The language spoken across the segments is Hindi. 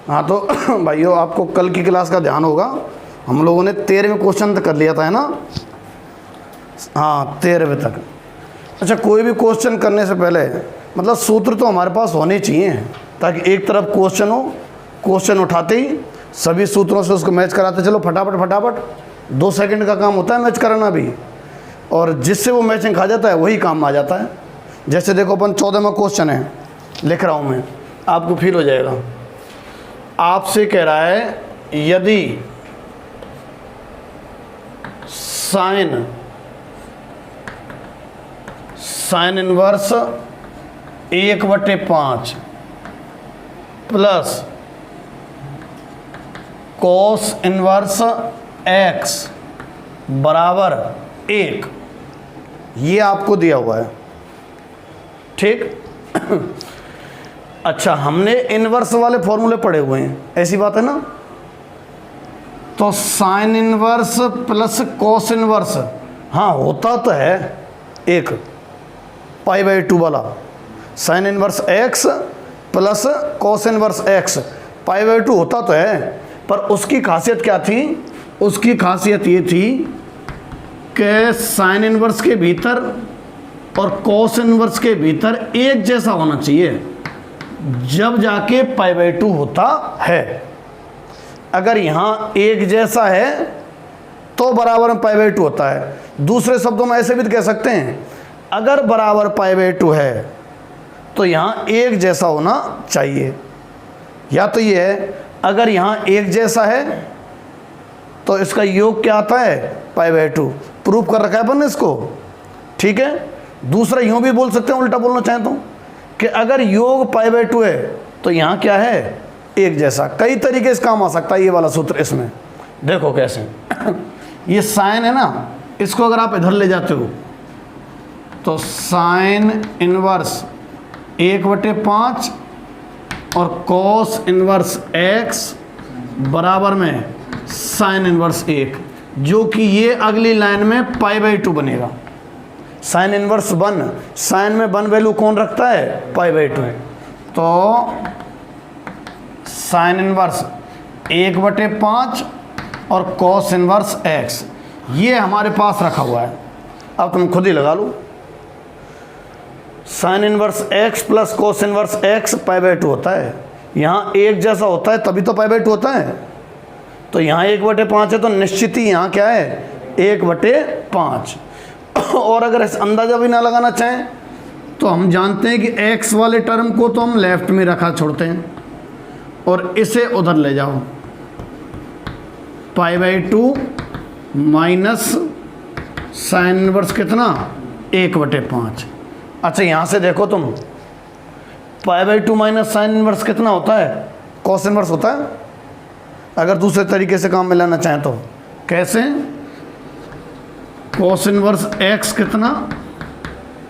हाँ तो भाइयों आपको कल की क्लास का ध्यान होगा, हम लोगों ने 13वें क्वेश्चन तक कर लिया था, है ना। हाँ 13वें तक। अच्छा, कोई भी क्वेश्चन करने से पहले मतलब सूत्र तो हमारे पास होने चाहिए, ताकि एक तरफ क्वेश्चन हो, क्वेश्चन उठाते ही सभी सूत्रों से उसको मैच कराते चलो फटाफट फटाफट। 2 सेकंड का काम होता है मैच कराना भी, और जिससे वो मैचिंग खा जाता है वही काम आ जाता है। जैसे देखो अपन 14वां क्वेश्चन है, लिख रहा हूँ मैं, आपको फील हो जाएगा। आपसे कह रहा है यदि sine inverse 1/5 plus cos inverse x बराबर 1, ये आपको दिया हुआ है, ठीक। अच्छा, हमने इनवर्स वाले फॉर्मूले पढ़े हुए हैं, ऐसी बात है ना। तो sine inverse plus cos inverse, हाँ होता तो है 1 π/2 वाला। Sign inverse x plus cos inverse x π/2 होता तो है, पर उसकी खासियत क्या थी? उसकी खासियत ये थी कि साइन इनवर्स के भीतर और कॉस इनवर्स के भीतर एक जैसा होना चाहिए, जब जाके π/2 होता है। अगर यहाँ एक जैसा है तो बराबर में π/2 होता है। दूसरे शब्दों में ऐसे भी कह सकते हैं, अगर बराबर π/2 है तो यहाँ एक जैसा होना चाहिए। या तो ये है, अगर यहाँ एक जैसा है तो इसका योग क्या आता है? π/2। प्रूफ कर रखा है अपन ने इसको, ठीक है। दूसरा यूँ भी बोल सकते हैं, उल्टा बोलना चाहें तो, कि अगर योग π/2 है तो यहाँ क्या है? एक जैसा। कई तरीके से काम आ सकता है ये वाला सूत्र इसमें। देखो कैसे ये साइन है ना, इसको अगर आप इधर ले जाते हो तो साइन इनवर्स 1/5 और कॉस इनवर्स x बराबर में साइन इनवर्स 1, जो कि ये अगली लाइन में π/2 बनेगा। साइन इनवर्स 1, साइन में 1 वैल्यू कौन रखता है? π/2। तो साइन इनवर्स 1/5 और कॉस इनवर्स x, ये हमारे पास रखा हुआ है। अब तुम खुद ही लगा लो। Sine inverse x plus cos inverse x π/2 होता है। यहाँ एक जैसा होता है तभी तो π/2 होता है। तो यहाँ 1/5 है तो निश्चित ही यहाँ क्या है? 1/5। और अगर इस अंदाज़ा भी ना लगाना चाहें तो हम जानते हैं कि x वाले टर्म को तो हम लेफ्ट में रखा छोड़ते हैं और इसे उधर ले जाओ। π/2 माइनस साइन इनवर्स कितना? 1/5। अच्छा, यहाँ से देखो तुम, π/2 माइनस साइन इनवर्स कितना होता है? कॉस इनवर्स होता है। अगर दूसरे तरीके से काम मिलाना चाहें तो कैसे? कॉस इनवर्स x कितना?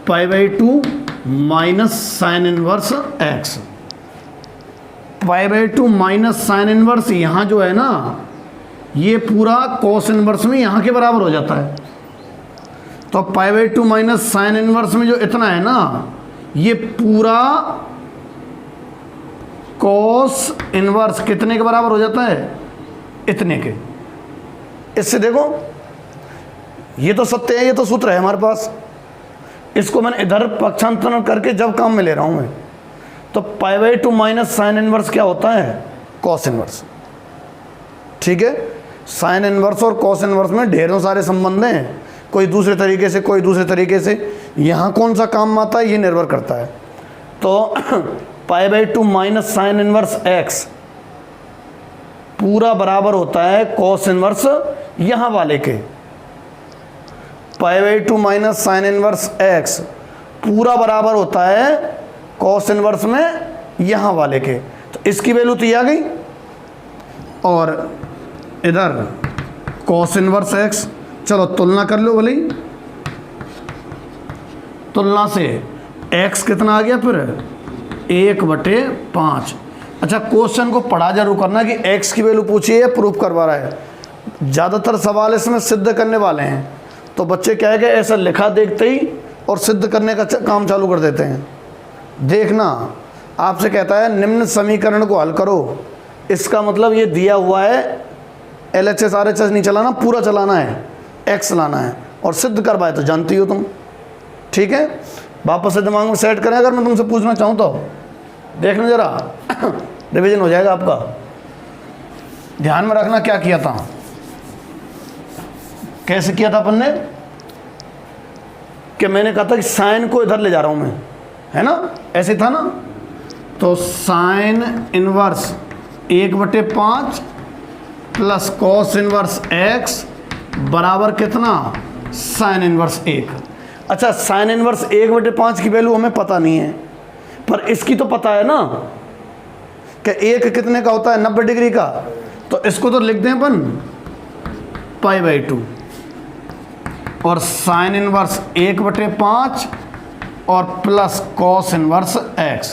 π/2 minus sine inverse x। π/2 minus sine inverse यहाँ जो है ना, ये पूरा कॉस इनवर्स में यहाँ के बराबर हो जाता है। तो π/2 माइनस साइन इनवर्स में जो इतना है ना, ये पूरा कॉस इनवर्स कितने के बराबर हो जाता है? इतने के। इससे देखो, ये तो सत्य है, ये तो सूत्र है हमारे पास। इसको मैंने इधर पक्षांतरण करके जब काम में ले रहा हूं मैं, तो π/2 माइनस साइन इनवर्स क्या होता है? कॉस इनवर्स, ठीक है। साइन इनवर्स और कॉस इनवर्स में ढेरों सारे संबंध हैं, कोई दूसरे तरीके से, कोई दूसरे तरीके से। यहाँ कौन सा काम आता है ये निर्भर करता है। तो π/2 माइनस साइन इनवर्स x पूरा बराबर होता है कॉस इनवर्स यहाँ वाले के। π/2 माइनस साइन इनवर्स x पूरा बराबर होता है कॉस इनवर्स में यहाँ वाले के। तो इसकी वैल्यू तो ये आ गई, और इधर कॉस इनवर्स x। चलो तुलना कर लो भले। तुलना से x कितना आ गया फिर? 1/5। अच्छा, क्वेश्चन को पढ़ा जरूर करना कि x की वैल्यू पूछी है, प्रूफ करवा रहा है। ज़्यादातर सवाल इसमें सिद्ध करने वाले हैं, तो बच्चे क्या है कि ऐसा लिखा देखते ही और सिद्ध करने का काम चालू कर देते हैं। देखना, आपसे कहता है निम्न समीकरण को हल करो, इसका मतलब ये दिया हुआ है, LHS RHS नहीं चलाना, पूरा चलाना है, x लाना है और सिद्ध करवाए तो जानती हो तुम। ठीक है, वापस से दिमाग में सेट करें। अगर मैं तुमसे पूछना चाहूँ तो देखना जरा, रिवीजन हो जाएगा आपका। ध्यान में रखना क्या किया था, कैसे किया था अपन ने, कि मैंने कहा था कि साइन को इधर ले जा रहा हूं मैं, है ना, ऐसे था ना। तो sine inverse 1/5 plus cos inverse x बराबर कितना, साइन इनवर्स 1। अच्छा, साइन इनवर्स 1/5 की वैल्यू हमें पता नहीं है, पर इसकी तो पता है ना कि 1 कितने का होता है, 90 डिग्री का। तो इसको तो लिख दें अपन π/2 और साइन इनवर्स 1/5 और प्लस कॉस इनवर्स x।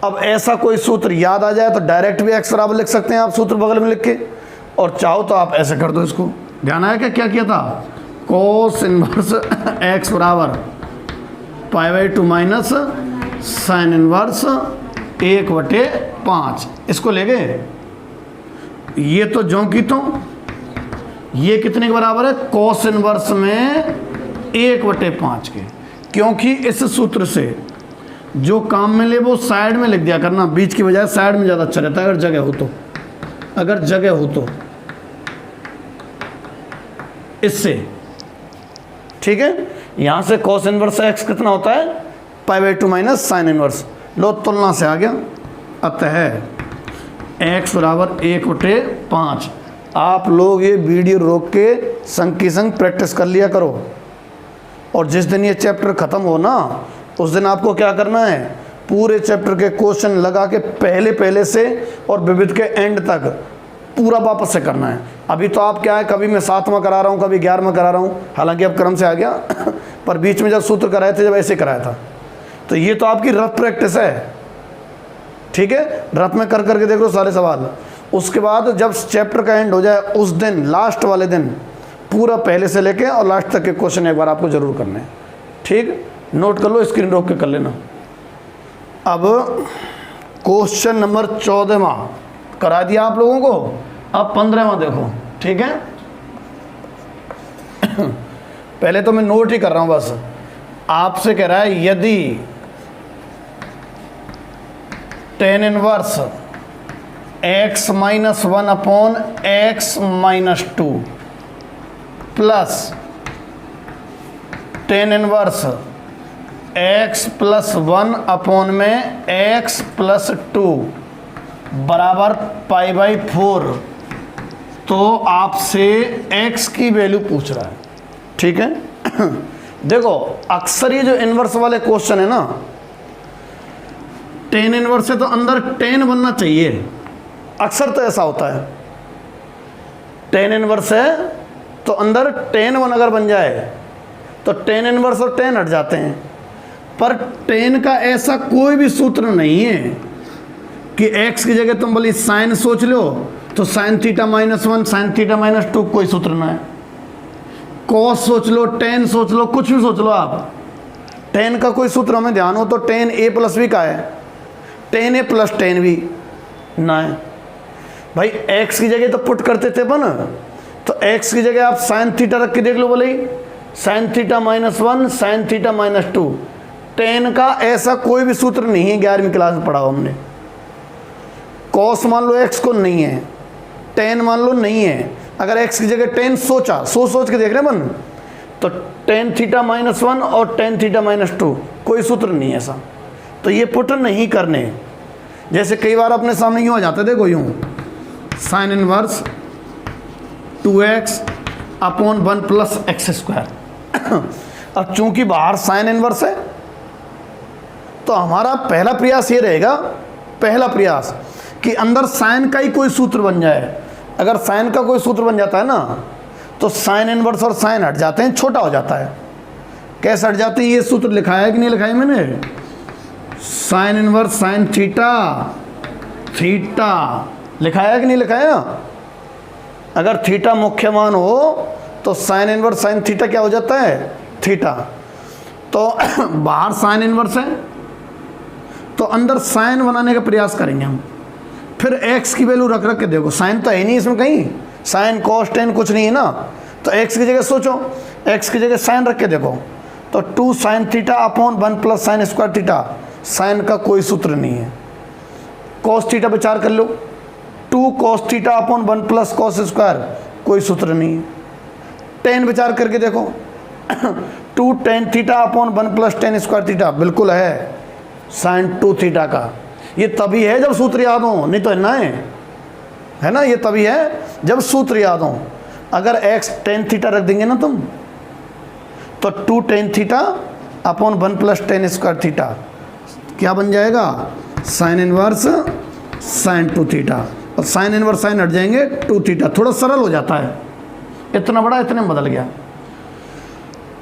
अब ऐसा कोई सूत्र याद आ जाए तो डायरेक्ट भी x बराबर लिख सकते हैं आप, सूत्र बगल में लिख के, और चाहो तो आप ऐसे कर दो इसको। ध्यान आया क्या किया था, कॉस इनवर्स x बराबर π/2 माइनस साइन इनवर्स 1/5। इसको ले गए, ये तो ज्यों की तो, ये कितने के बराबर है, कॉस इनवर्स में 1/5 के। क्योंकि इस सूत्र से जो काम में ले वो साइड में लिख दिया करना, बीच की बजाय साइड में ज़्यादा अच्छा रहता है, अगर जगह हो तो, अगर जगह हो तो इससे। ठीक है, यहाँ से कॉस इनवर्स x कितना होता है, π/2 माइनस साइन इनवर्स। लो तुलना से आ गया, अतः x बराबर 1/5। आप लोग ये वीडियो रोक के संग की संग प्रैक्टिस कर लिया करो, और जिस दिन ये चैप्टर ख़त्म हो ना, उस दिन आपको क्या करना है, पूरे चैप्टर के क्वेश्चन लगा के पहले से और विविध के एंड तक पूरा वापस से करना है। अभी तो आप क्या है, कभी मैं 7वां करा रहा हूँ, कभी 11वां करा रहा हूँ, हालांकि अब क्रम से आ गया पर बीच में जब सूत्र कराए थे, जब ऐसे कराया था, तो ये तो आपकी रफ प्रैक्टिस है। ठीक है, रफ में कर करके देख लो सारे सवाल। उसके बाद जब चैप्टर का एंड हो जाए, उस दिन लास्ट वाले दिन पूरा पहले से लेके और लास्ट तक के क्वेश्चन एक बार आपको जरूर करने हैं। ठीक, नोट कर लो, स्क्रीन रोक के कर लेना। अब क्वेश्चन नंबर 14वां करा दिया आप लोगों को, अब 15वां देखो। ठीक है, पहले तो मैं नोट ही कर रहा हूं बस। आपसे कह रहा है यदि tan inverse x - 1/(x-2) plus tan inverse x + 1/(x+2) बराबर π/4, तो आपसे x की वैल्यू पूछ रहा है। ठीक है, देखो अक्सर ये जो इनवर्स वाले क्वेश्चन है ना, tan इनवर्स है तो अंदर tan बनना चाहिए, अक्सर तो ऐसा होता है। tan इनवर्स है तो अंदर tan 1 अगर बन जाए तो tan इनवर्स और tan हट जाते हैं, पर tan का ऐसा कोई भी सूत्र नहीं है कि x की जगह तुम बोली साइन सोच लो तो sin θ -1 sin θ -2, कोई सूत्र ना है। cos सोच लो, tan सोच लो, कुछ भी सोच लो आप, tan का कोई सूत्र हमें ध्यान हो तो tan a + b का है, tan a + tan b ना है भाई। x की जगह तो पुट करते थे अपन, तो x की जगह आप sin θ रख के देख लो, बोले sin θ -1 sin θ -2। tan का ऐसा कोई भी सूत्र नहीं है, 11वीं क्लास में पढ़ा हमने। cos मान लो x को नहीं है, tan मान लो नहीं है, अगर x की जगह tan सोचा, सोच के देख रहे अपन, तो tan θ -1 और tan θ -2 कोई सूत्र नहीं है ऐसा, तो ये पुट नहीं करने। जैसे कई बार अपने सामने यूँ आ जाता है, देखो यूँ sine inverse 2x upon 1 + x²। अब चूंकि बाहर साइन इनवर्स है तो हमारा पहला प्रयास ये रहेगा, पहला प्रयास कि अंदर साइन का ही कोई सूत्र बन जाए। अगर साइन का कोई सूत्र बन जाता है ना, तो साइन इनवर्स और साइन हट जाते हैं, छोटा हो जाता है। कैसे हट जाते हैं, ये सूत्र लिखा है कि नहीं लिखा है मैंने, साइन इनवर्स साइन थीटा लिखा है कि नहीं लिखा है। अगर थीटा मुख्य मान हो तो साइन इनवर्स साइन थीटा क्या हो जाता है, थीटा। तो बाहर साइन इनवर्स है तो अंदर साइन बनाने का प्रयास करेंगे हम, फिर एक्स की वैल्यू रख रख के देखो, साइन तो है नहीं इसमें कहीं, साइन कॉस टेन कुछ नहीं है ना, तो एक्स की जगह सोचो, एक्स की जगह साइन रख के देखो, तो 2 sine theta upon 1 plus sine square theta, sine का कोई सूत्र नहीं है। कॉस थीटा विचार कर लो, 2 cos theta upon 1 plus cos square, कोई सूत्र नहीं है। टेन विचार करके देखो, 2 tan theta upon 1 plus tan square theta, बिल्कुल है साइन 2 थीटा का। ये तभी है जब सूत्र याद हो, नहीं तो है ना, ये तभी है जब सूत्र याद हो। अगर x टेन थीटा रख देंगे ना तुम, तो 2 tan theta upon 1 plus tan square theta क्या बन जाएगा, साइन इनवर्स साइन 2 थीटा, और साइन इनवर्स साइन हट जाएंगे 2 थीटा, थोड़ा सरल हो जाता है, इतना बड़ा इतने में बदल गया।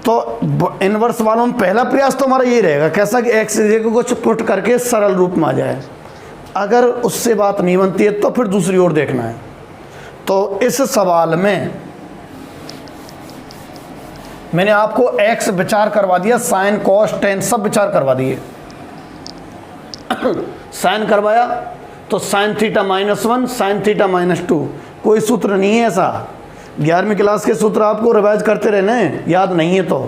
तो इनवर्स वालों में पहला प्रयास तो हमारा यही रहेगा, कैसा कि एक्स को कुछ पुट करके सरल रूप में आ जाए। अगर उससे बात नहीं बनती है तो फिर दूसरी ओर देखना है। तो इस सवाल में मैंने आपको एक्स विचार करवा दिया, साइन कॉस टेन सब विचार करवा दिए। साइन करवाया तो साइन थीटा -1 साइन थीटा -2, कोई सूत्र नहीं है ऐसा। 11वीं क्लास के सूत्र आपको रिवाइज करते रहना है, याद नहीं है तो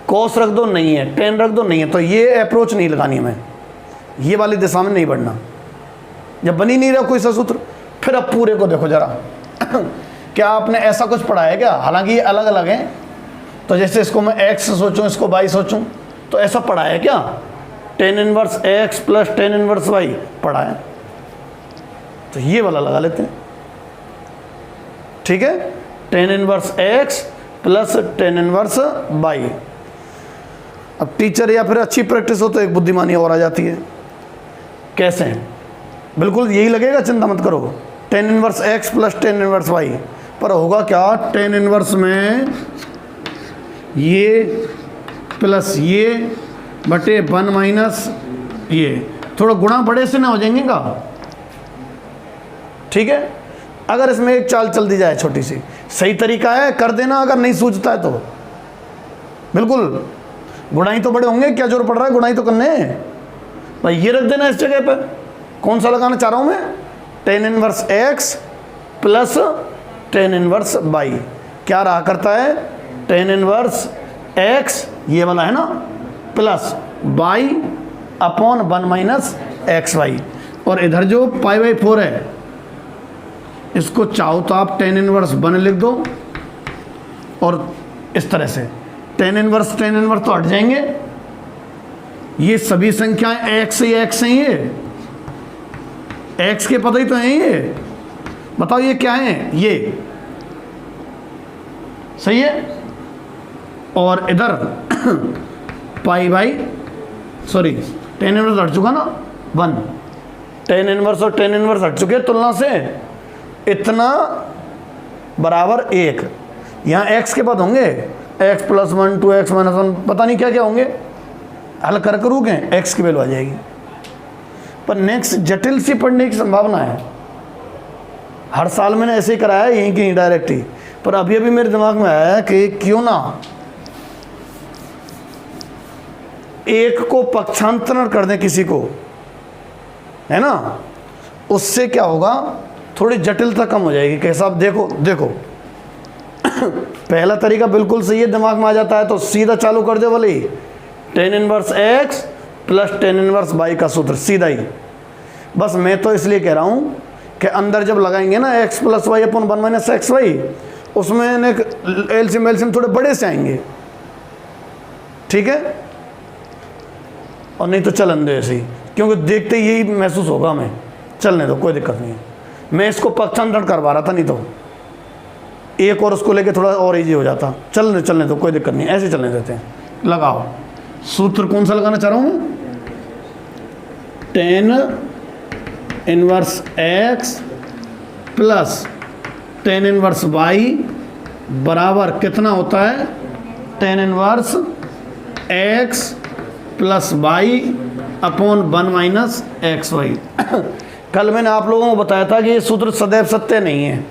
कॉस रख दो, नहीं है, टेन रख दो, नहीं है, तो ये अप्रोच नहीं लगानी हमें, ये वाली दिशा में नहीं बढ़ना। जब बनी नहीं रहा कोई सा सूत्र, फिर अब पूरे को देखो जरा क्या आपने ऐसा कुछ पढ़ा है क्या, हालांकि ये अलग अलग हैं, तो जैसे इसको मैं x सोचूं, इसको y सोचूं, तो ऐसा पढ़ा है क्या, ten inverse x plus tan inverse y पढ़ा है, तो ये वाला लगा लेते हैं, ठीक है, tan inverse x plus tan inverse y। अब टीचर या फिर अच्छी प्रैक्टिस हो तो एक बुद्धिमानी और आ जाती है। कैसे, बिल्कुल यही लगेगा, चिंता मत करो, ten inverse x plus tan inverse y, पर होगा क्या, टेन इनवर्स में ये प्लस ये बटे 1 माइनस ये, थोड़ा गुणा बड़े से ना हो जाएंगे का, ठीक है। अगर इसमें एक चाल चल दी जाए छोटी सी, सही तरीका है, कर देना, अगर नहीं सूझता है तो बिल्कुल गुणाई तो बड़े होंगे, क्या जोर पड़ रहा है, गुणाई तो करने भाई, ये रख देना इस जगह पर। कौन सा लगाना चाह रहा हूं मैं, tan inverse x plus tan inverse y, क्या रहा करता है, टेन इनवर्स x ये वाला है ना, plus y upon 1 minus x Y, और इधर जो π/4 है इसको चाहो तो आप टेन इनवर्स 1 लिख दो, और इस तरह से टेन इनवर्स तो हट जाएंगे, ये सभी संख्याएं x हैं, ये x के पता ही तो हैं, ये बताओ ये क्या है, ये सही है, और इधर टेन इनवर्स हट चुका ना 1, टेन इनवर्स और टेन इनवर्स हट चुके तुलना से, इतना बराबर 1, यहाँ x के पद होंगे x प्लस 1 2x माइनस 1 पता नहीं क्या क्या होंगे, हल कर करोगे x की वैल्यू आ जाएगी। पर नेक्स्ट जटिल सी पढ़ने की संभावना है, हर साल मैंने ऐसे ही कराया है, यहीं कहीं डायरेक्ट ही, पर अभी अभी मेरे दिमाग में आया कि क्यों ना एक को पक्षांतरण कर दें किसी को, है ना, उससे क्या होगा, थोड़ी जटिलता कम हो जाएगी। कैसा, आप देखो पहला तरीका बिल्कुल सही है, दिमाग में आ जाता है तो सीधा चालू कर दो, बोले ten inverse x plus tan inverse y का सूत्र सीधा ही। बस मैं तो इसलिए कह रहा हूँ कि अंदर जब लगाएंगे ना x plus Y upon 1 minus x Y, उसमें एलसीएम थोड़े बड़े से आएंगे, ठीक है, और नहीं तो चलन दो ऐसे ही, क्योंकि देखते ही यही महसूस होगा हमें, चलने दो कोई दिक्कत नहीं है। मैं इसको पक्षांतरण करवा रहा था, नहीं तो एक और उसको लेके थोड़ा और इजी हो जाता, चलने दो कोई दिक्कत नहीं, ऐसे चलने देते हैं। लगाओ सूत्र, कौन सा लगाना चाह रहा हूँ मैं, tan inverse x plus tan inverse y बराबर कितना होता है, tan inverse x plus y upon 1 minus x Y. कल मैंने आप लोगों को बताया था कि ये सूत्र सदैव सत्य नहीं है,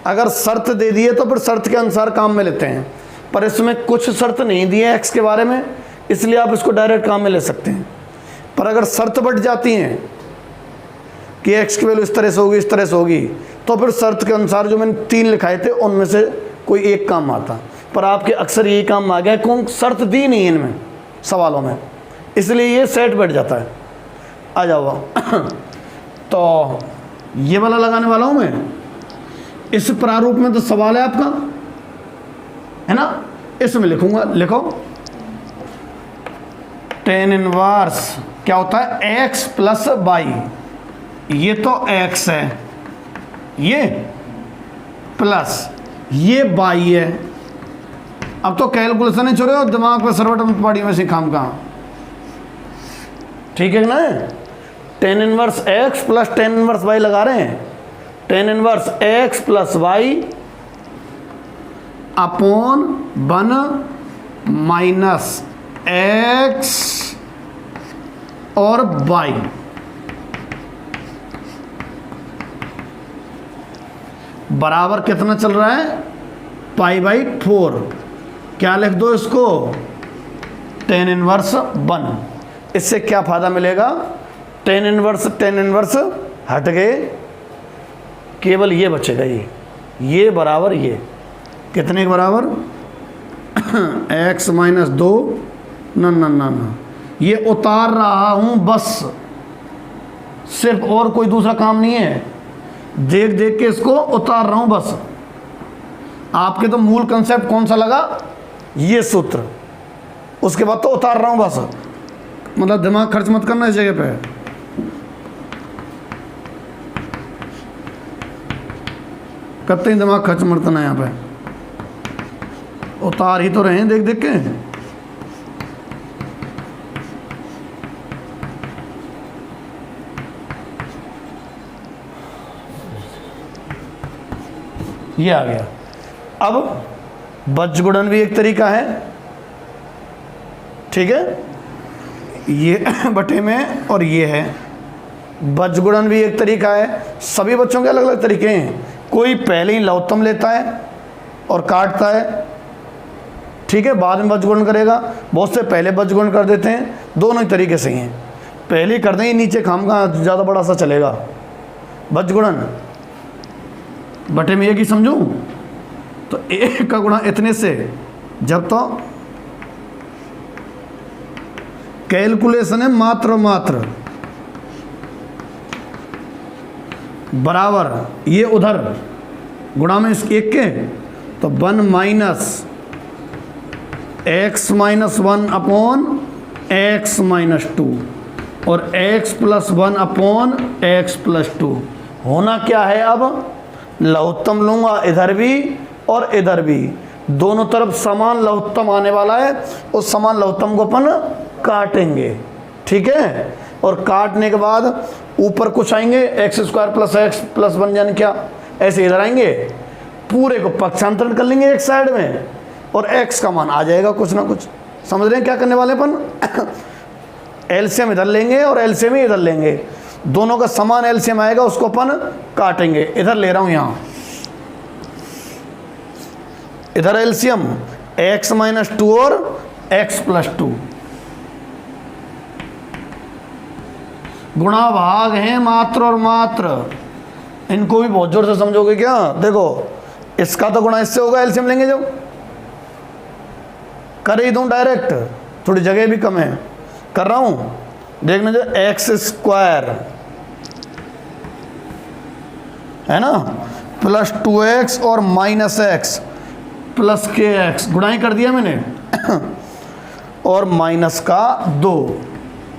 अगर शर्त दे दिए तो फिर शर्त के अनुसार काम में लेते हैं, पर इसमें कुछ शर्त नहीं दी है x के बारे में, इसलिए आप इसको डायरेक्ट काम में ले सकते हैं। पर अगर शर्त बढ़ जाती हैं कि x की वैल्यू इस तरह से होगी, इस तरह से होगी, तो फिर शर्त के अनुसार जो मैंने 3 लिखाए थे उनमें से कोई एक काम आता। पर आपके अक्सर यही काम आ गया, कौन शर्त दी नहीं इनमें सवालों में, इसलिए ये सेट बैठ जाता है। आ जाओ तो ये वाला लगाने वाला हूँ मैं इस प्रारूप में, तो सवाल है आपका, है ना। इसमें लिखूंगा, लिखो tan इनवर्स क्या होता है, x प्लस वाई, ये तो x है, ये प्लस ये y है। अब तो कैलकुलेशन ही छोड़े और दिमाग पे सरवट पड़ी में सिखाम कहाँ, ठीक है ना। tan inverse x plus tan inverse y लगा रहे हैं, tan inverse x plus y upon 1 minus x और y, बराबर कितना चल रहा है, π/4। क्या लिख दो इसको, tan इनवर्स 1। इससे क्या फायदा मिलेगा, tan इनवर्स हट गए, केवल ये बचेगा, ये बराबर ये कितने के बराबर x माइनस 2, ना ये उतार रहा हूं बस, सिर्फ और कोई दूसरा काम नहीं है, देख देख के इसको उतार रहा हूं बस। आपके तो मूल कंसेप्ट कौन सा लगा, ये सूत्र, उसके बाद तो उतार रहा हूं बस, मतलब दिमाग खर्च मत करना इस जगह पे। कतई दिमाग खर्च मत करना, यहाँ पे उतार ही तो रहे हैं देख देख के। ये आ गया। अब बज्रगुणन भी एक तरीका है, ठीक है, ये बटे में और ये है। बज्रगुणन भी एक तरीका है, सभी बच्चों के अलग अलग तरीके हैं। कोई पहले ही लघुत्तम लेता है और काटता है, ठीक है, बाद में बज्रगुणन करेगा। बहुत से पहले बज्रगुणन कर देते हैं, दोनों ही तरीके से ही हैं। पहले ही कर देंगे, नीचे खाम का ज़्यादा बड़ा सा चलेगा। बज्रगुणन बटे में एक ही समझूं तो एक का गुणा इतने से, जब तो कैलकुलेशन है मात्र और मात्र, बराबर ये उधर गुणा में इस एक के, तो 1 minus x minus 1 upon x minus 2 और x plus 1 upon x plus 2। होना क्या है, अब लघुत्तम लूंगा इधर भी और इधर भी, दोनों तरफ समान लघुत्तम आने वाला है। उस समान लघुत्तम को अपन काटेंगे, ठीक है, और काटने के बाद ऊपर कुछ आएंगे, x² प्लस x प्लस 1 यानी क्या, ऐसे इधर आएंगे, पूरे को पक्षांतरण कर लेंगे एक साइड में और x का मान आ जाएगा कुछ ना कुछ। समझ रहे हैं क्या करने वाले अपन, एलसीएम इधर लेंगे और एलसीएम ही इधर लेंगे, दोनों का समान एलसीएम आएगा, उसको अपन काटेंगे। इधर ले रहा हूं, यहां इधर एलसीएम x माइनस 2 और x प्लस 2, गुणा भाग हैं मात्र और मात्र। इनको भी बहुत जोर से समझोगे क्या, देखो इसका तो गुणा इससे होगा, एलसीएम लेंगे जब, कर ही दूं डायरेक्ट, थोड़ी जगह भी कम है, कर रहा हूं, देखना जो x² है ना, प्लस 2x और माइनस x प्लस kx, गुणा ही कर दिया मैंने और माइनस का 2,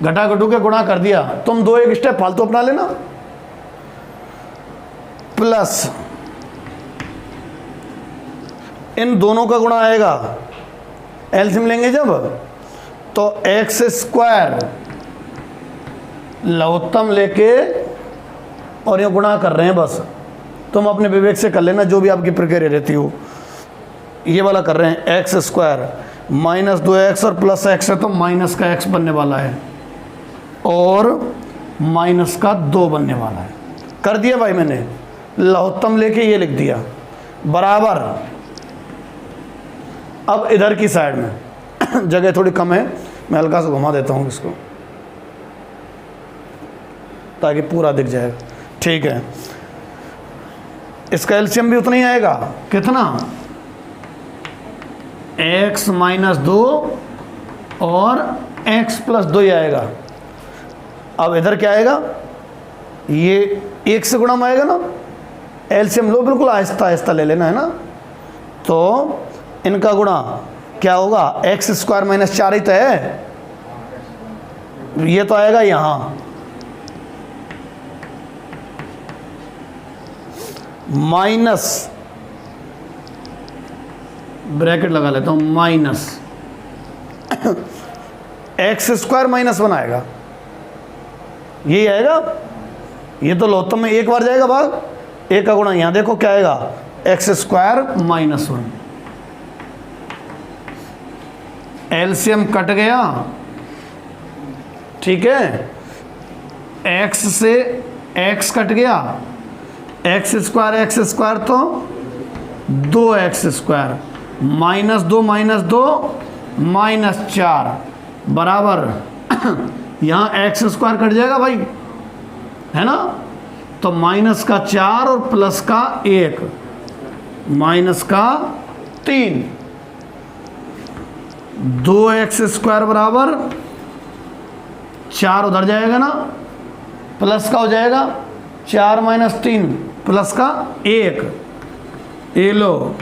घटा घटू के गुणा कर दिया। तुम 2 एक स्टेप फालतू अपना लेना, प्लस इन दोनों का गुणा आएगा, एलसीएम लेंगे जब, तो x² लघुत्तम लेके और ये गुणा कर रहे हैं बस, तुम अपने विवेक से कर लेना जो भी आपकी प्रक्रिया रहती हो। ये वाला कर रहे हैं x² माइनस 2x और प्लस x है तो माइनस का x बनने वाला है और माइनस का 2 बनने वाला है। कर दिया भाई मैंने, लघुत्तम लेके ये लिख दिया, बराबर। अब इधर की साइड में जगह थोड़ी कम है, मैं हल्का सा घुमा देता हूँ इसको ताकि पूरा दिख जाएगा। ठीक है, इसका एलसीएम भी उतना ही आएगा, कितना, x माइनस 2 और x प्लस 2 ही आएगा। अब इधर क्या आएगा, ये 1 से गुणा में आएगा ना, एलसीएम लो, बिल्कुल आहिस्ता आहिस्ता ले लेना है ना। तो इनका गुणा क्या होगा, एक्स स्क्वायर माइनस 4 ही तो है, ये तो आएगा यहाँ माइनस, ब्रैकेट लगा लेता हूँ, माइनस एक्स स्क्वायर माइनस 1 आएगा, यही आएगा। ये तो लौहत्तम में एक बार जाएगा भाग, एक का गुणा यहाँ देखो क्या आएगा, x square minus 1। LCM cut गया, ठीक है, एक्स से एक्स कट गया, एक्स स्क्वायर तो 2x स्क्वायर, माइनस 2 माइनस 4 बराबर यहाँ x स्क्वायर कट जाएगा भाई, है ना। तो माइनस का 4 और प्लस का 1, माइनस का 3, 2x स्क्वायर बराबर 4 उधर जाएगा ना, प्लस का हो जाएगा 4 माइनस 3 प्लस का 1, ये लो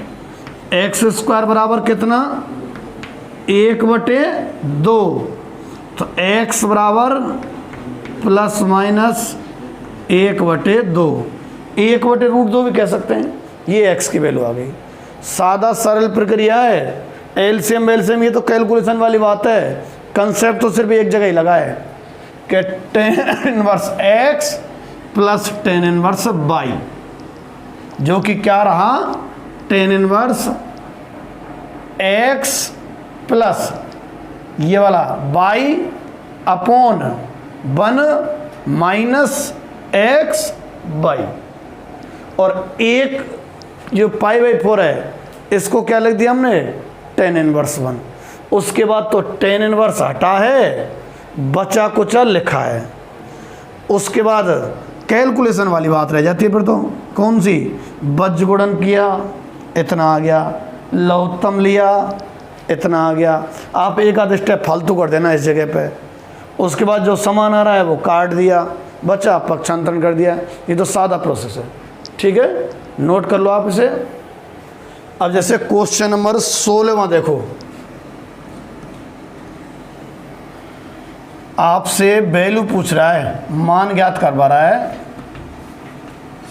एक्स स्क्वायर बराबर कितना, 1/2, तो x बराबर प्लस माइनस 1/2, 1/√2 भी कह सकते हैं। ये x की वैल्यू आ गई। सादा सरल प्रक्रिया है, एलसीएम ये तो कैलकुलेशन वाली बात है, कंसेप्ट तो सिर्फ एक जगह ही लगा है कि tan inverse x plus tan inverse y, जो कि क्या रहा, tan इनवर्स x प्लस ये वाला y upon 1 minus x y, और एक जो π/4 है इसको क्या लिख दिया हमने, tan इनवर्स 1। उसके बाद तो tan इनवर्स हटा है, बचा कुचा लिखा है। उसके बाद कैलकुलेशन वाली बात रह जाती है फिर तो, कौन सी, बज गुणन किया इतना आ गया, लघुत्तम लिया इतना आ गया। आप एक आध स्टेप फालतू कर देना इस जगह पे, उसके बाद जो समान आ रहा है वो काट दिया, बचा पक्षांतरण कर दिया। ये तो सादा प्रोसेस है, ठीक है, नोट कर लो आप इसे। अब जैसे क्वेश्चन नंबर 16वां देखो, आपसे वैल्यू पूछ रहा है, मान ज्ञात करवा रहा है,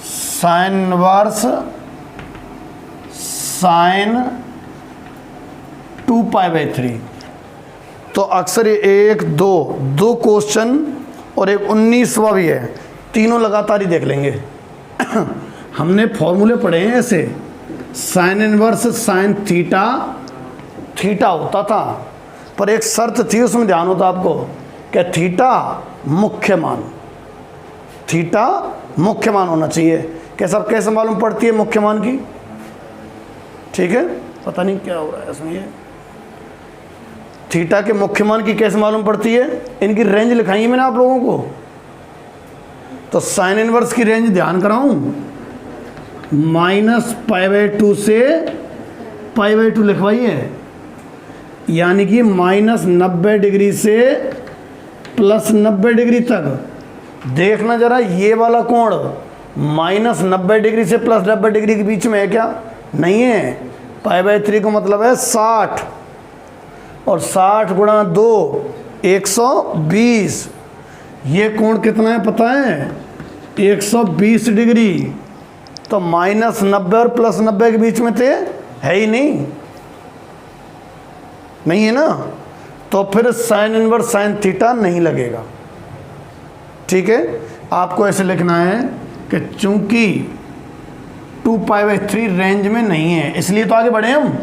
साइन इनवर्स साइन 2π/3। तो अक्सर ये 1 2 क्वेश्चन और एक 19वां भी है, तीनों लगातार ही देख लेंगे। हमने फॉर्मूले पढ़े हैं ऐसे, साइन इनवर्स साइन थीटा होता था, पर एक शर्त थी उसमें ध्यान होता आपको कि थीटा मुख्य मान होना चाहिए। कैसे मालूम पड़ती है मुख्य मान की, ठीक है, पता नहीं क्या हो रहा है इसमें, ये थीटा के मुख्य मान की कैसे मालूम पड़ती है, इनकी रेंज लिखाई है मैंने आप लोगों को। तो साइन इनवर्स की रेंज ध्यान कराऊं, -π/2 से π/2 लिखवाइए, यानी कि -90 डिग्री से +90 डिग्री तक। देखना जरा ये वाला कोण -90 डिग्री से +90 डिग्री के बीच में है क्या, नहीं है। π/3 का मतलब है 60, और 60 गुणा 2 120। ये कोण कितना है पता है, 120 डिग्री। तो -90 और +90 के बीच में थे, है ही नहीं है ना, तो फिर साइन इनवर्स साइन थीटा नहीं लगेगा, ठीक है। आपको ऐसे लिखना है कि चूंकि 2π/3 रेंज में नहीं है, इसलिए तो आगे बढ़े हम।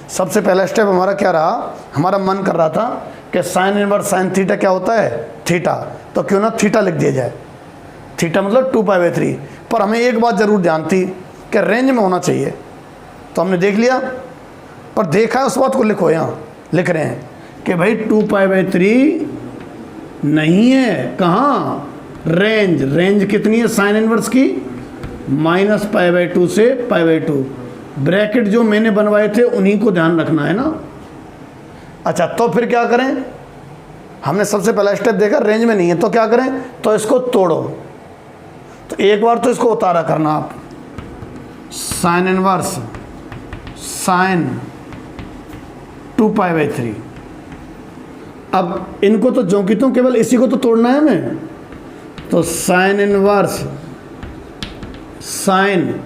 सबसे पहला स्टेप हमारा क्या रहा, हमारा मन कर रहा था कि साइन इनवर्स साइन थीटा क्या होता है, थीटा, तो क्यों ना थीटा लिख दिया जाए, थीटा मतलब 2π/3। पर हमें एक बात ज़रूर ध्यान थी कि रेंज में होना चाहिए, तो हमने देख लिया, पर देखा है उस बात को लिखो, यहाँ लिख रहे हैं कि भाई 2π/3 नहीं है, कहाँ, रेंज कितनी है साइन इनवर्स की, -π/2 से π/2। ब्रैकेट जो मैंने बनवाए थे उन्हीं को ध्यान रखना है ना। अच्छा, तो फिर क्या करें, हमने सबसे पहला स्टेप देखा रेंज में नहीं है तो क्या करें, तो इसको तोड़ो। तो एक बार तो इसको उतारा करना आप, साइन इनवर्स साइन 2π/3। अब इनको तो जो की तो केवल इसी को तो तोड़ना है हमें, तो साइन इनवर्स साइन,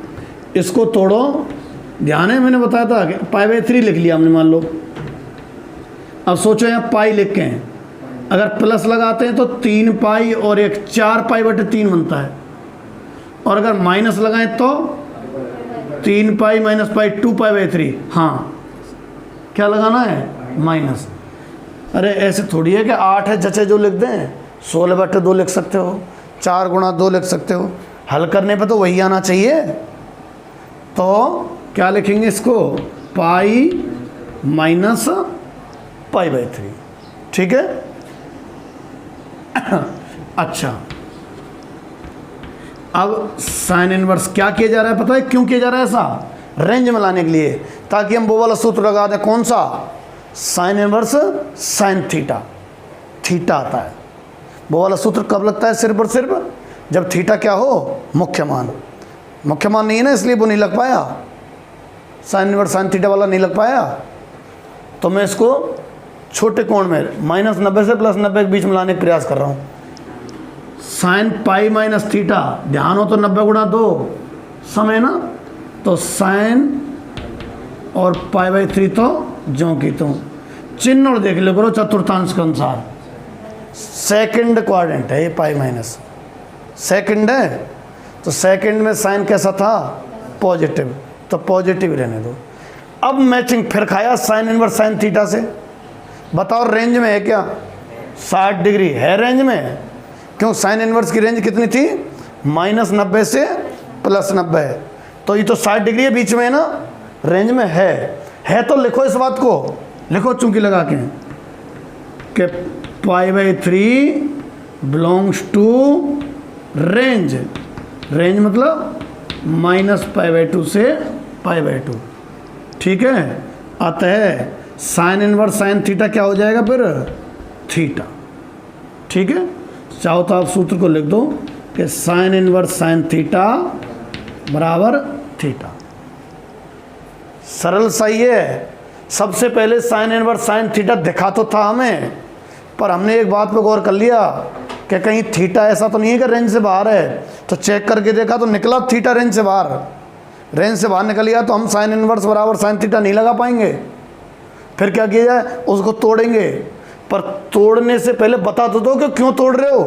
इसको तोड़ो। ध्यान है मैंने बताया था कि π/3 लिख लिया हमने मान लो। अब सोचो यहाँ पाई लिख के हैं, अगर प्लस लगाते हैं तो 3π और एक 4π/3 बनता है, और अगर माइनस लगाएं तो 3π - π 2π/3। हाँ, क्या लगाना है, माइनस। अरे ऐसे थोड़ी है कि 8 है जचे जो लिख दें, 16/2 लिख सकते हो, 4 × 2 लिख सकते हो। हल करने पे तो वही आना चाहिए। तो क्या लिखेंगे इसको, पाई माइनस π/3। ठीक है। अच्छा, अब साइन इनवर्स क्या किया जा रहा है, पता है क्यों किया जा रहा है ऐसा, रेंज में लाने के लिए, ताकि हम वो वाला सूत्र लगा दें। कौन सा, sign inverse sine theta, theta आता है। वो वाला सूत्र कब लगता है, सिर्फ और सिर्फ जब थीटा क्या हो, मुख्य मान। मुख्य मान नहीं है ना, इसलिए वो नहीं लग पाया, साइन इनवर्स साइन थीटा वाला नहीं लग पाया। तो मैं इसको छोटे कोण में -90 से +90 के बीच में लाने का प्रयास कर रहा हूँ। साइन पाई माइनस थीटा, ध्यान हो तो 90 × 2 समय ना, तो साइन और π/3 तो ज्यों की त्यों। चिन्ह और देख लो करो चतुर्थांश के अनुसार। सेकंड क्वाड्रेंट है ये, पाई माइनस सेकंड है, तो सेकंड में साइन कैसा था, पॉजिटिव, तो पॉजिटिव रहने दो। अब मैचिंग फिर खाया साइन इनवर्स साइन थीटा से। बताओ रेंज में है क्या, 60 डिग्री है रेंज में। क्यों, साइन इनवर्स की रेंज कितनी थी, -90 से +90, तो ये तो 60 डिग्री है बीच में है ना, रेंज में है तो लिखो इस बात को, लिखो चूंकि लगा के कि π/3 बिलोंग्स टू रेंज। रेंज मतलब -π/2 से π/2। ठीक है। अतः साइन इनवर्स साइन थीटा क्या हो जाएगा फिर, थीटा। ठीक है। चाहो तो आप सूत्र को लिख दो कि साइन इनवर्स साइन थीटा बराबर थीटा। सरल सही है। सबसे पहले साइन इनवर्स साइन थीटा दिखा तो था हमें, पर हमने एक बात पे गौर कर लिया कि कहीं थीटा ऐसा तो नहीं है कि रेंज से बाहर है। तो चेक करके देखा तो निकला थीटा रेंज से बाहर। रेंज से बाहर निकल गया तो हम साइन इनवर्स बराबर साइन थीटा नहीं लगा पाएंगे। फिर क्या किया जाए, उसको तोड़ेंगे। पर तोड़ने से पहले बता तो दो कि क्यों तोड़ रहे हो,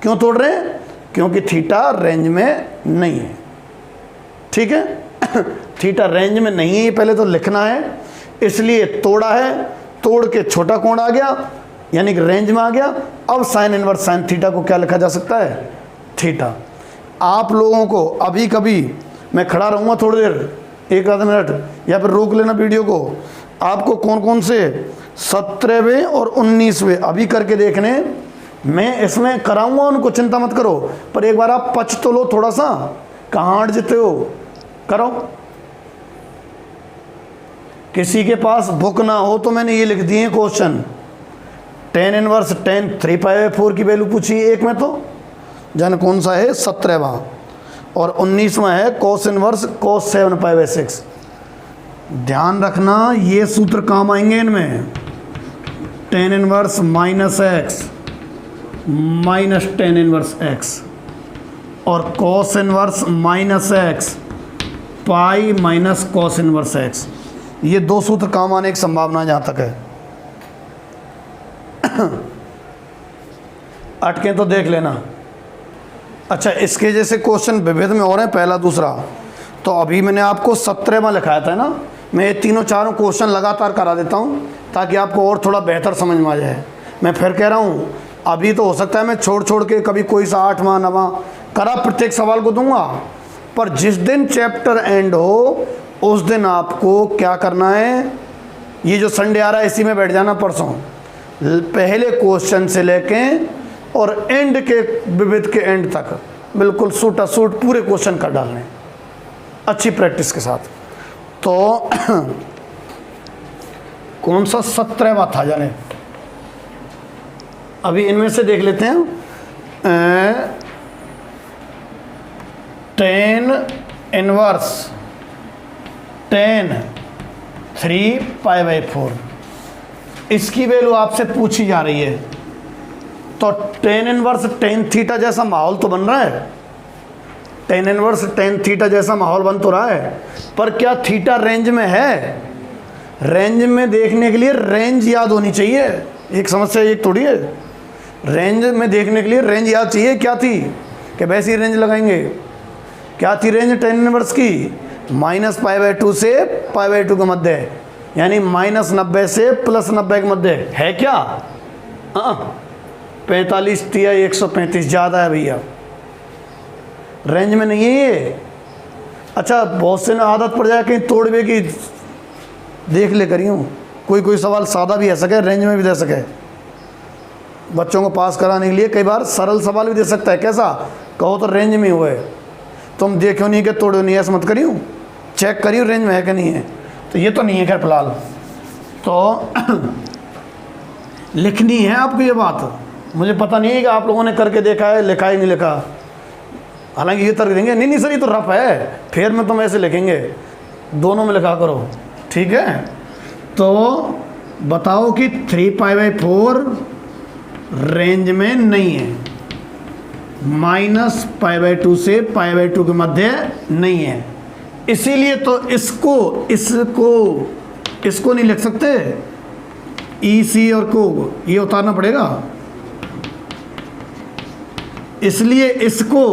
क्यों तोड़ रहे हैं, क्योंकि थीटा रेंज में नहीं है। ठीक है। थीटा रेंज में नहीं है, ये पहले तो लिखना है, इसलिए तोड़ा है। तोड़ के छोटा कोण आ गया, यानी कि रेंज में आ गया। अब साइन इनवर्स साइन थीटा को क्या लिखा जा सकता है, थीटा। आप लोगों को अभी कभी मैं खड़ा रहूँगा थोड़ी देर, 1 आध मिनट, या फिर रोक लेना वीडियो को। आपको कौन कौन से 17वें और 19वें अभी करके देखने, मैं इसमें कराऊंगा उनको, चिंता मत करो। पर एक बार आप पच तो लो थोड़ा सा, कहाँ अट जाते हो, करो। किसी के पास बुक ना हो तो मैंने ये लिख दिए क्वेश्चन। tan इनवर्स tan 3π/4 की वैल्यू पूछी एक में, तो जाने कौन सा है, 17वां, और 19वां है cos इनवर्स cos 7π/6। ध्यान रखना ये सूत्र काम आएंगे इनमें। tan inverse -x minus tan inverse x, और cos inverse -x pi minus cos inverse x। ये दो सूत्र काम आने की संभावना जहाँ तक है। अटके तो देख लेना। अच्छा, इसके जैसे क्वेश्चन विविध में हो रहे हैं, पहला दूसरा। तो अभी मैंने आपको 17वां लिखाया था ना, मैं ये तीनों चारों क्वेश्चन लगातार करा देता हूँ ताकि आपको और थोड़ा बेहतर समझ में आ जाए। मैं फिर कह रहा हूँ, अभी तो हो सकता है मैं छोड़ छोड़ के कभी कोई सा 8वां 9वां करा प्रत्येक सवाल को दूंगा, पर जिस दिन चैप्टर एंड हो उस दिन आपको क्या करना है, ये जो संडे आ रहा है इसी में बैठ जाना परसों। पहले क्वेश्चन से लेके और एंड के विविध के एंड तक बिल्कुल सूटा सूट पूरे क्वेश्चन कर डालने अच्छी प्रैक्टिस के साथ। तो कौन सा 17वां था जाने, अभी इनमें से देख लेते हैं। tan इनवर्स tan 3π/4 इसकी वैल्यू आपसे पूछी जा रही है। तो tan इनवर्स tan थीटा जैसा माहौल तो बन रहा है, tan इनवर्स tan थीटा जैसा माहौल बन तो रहा है, पर क्या थीटा रेंज में है? रेंज में देखने के लिए रेंज याद होनी चाहिए। एक समस्या एक थोड़ी है, रेंज में देखने के लिए रेंज याद चाहिए। क्या थी कि वैसी रेंज लगाएंगे। क्या थी रेंज tan इनवर्स की? -π/2 से π/2 के मध्य, यानी -90 से +90 के मध्य है क्या? 45 या 135 ज़्यादा है भैया, रेंज में नहीं है ये। अच्छा, बहुत से ना आदत पड़ जाए कहीं तोड़वे की, देख ले करी हूँ, कोई सवाल सादा भी आ सके, रेंज में भी दे सके। बच्चों को पास कराने के लिए कई बार सरल सवाल भी दे सकता है। कैसा कहो तो रेंज में हुए, तुम देखो नहीं कि तोड़ो नहीं, ऐसा मत करियो, चेक करियो रेंज में है कि नहीं है। तो ये तो नहीं है खैर फिलहाल, तो लिखनी है आपको ये बात। मुझे पता नहीं है कि आप लोगों ने करके देखा है, लिखा ही नहीं लिखा। हालांकि ये तर्क देंगे नहीं सर ये तो रफ है, फिर में तुम ऐसे लिखेंगे, दोनों में लिखा करो, ठीक है। तो बताओ कि 3π/4 रेंज में नहीं है, -π/2 से π/2 के मध्य नहीं है, इसीलिए तो इसको नहीं लिख सकते। ई सी और को ये उतारना पड़ेगा, इसलिए इसको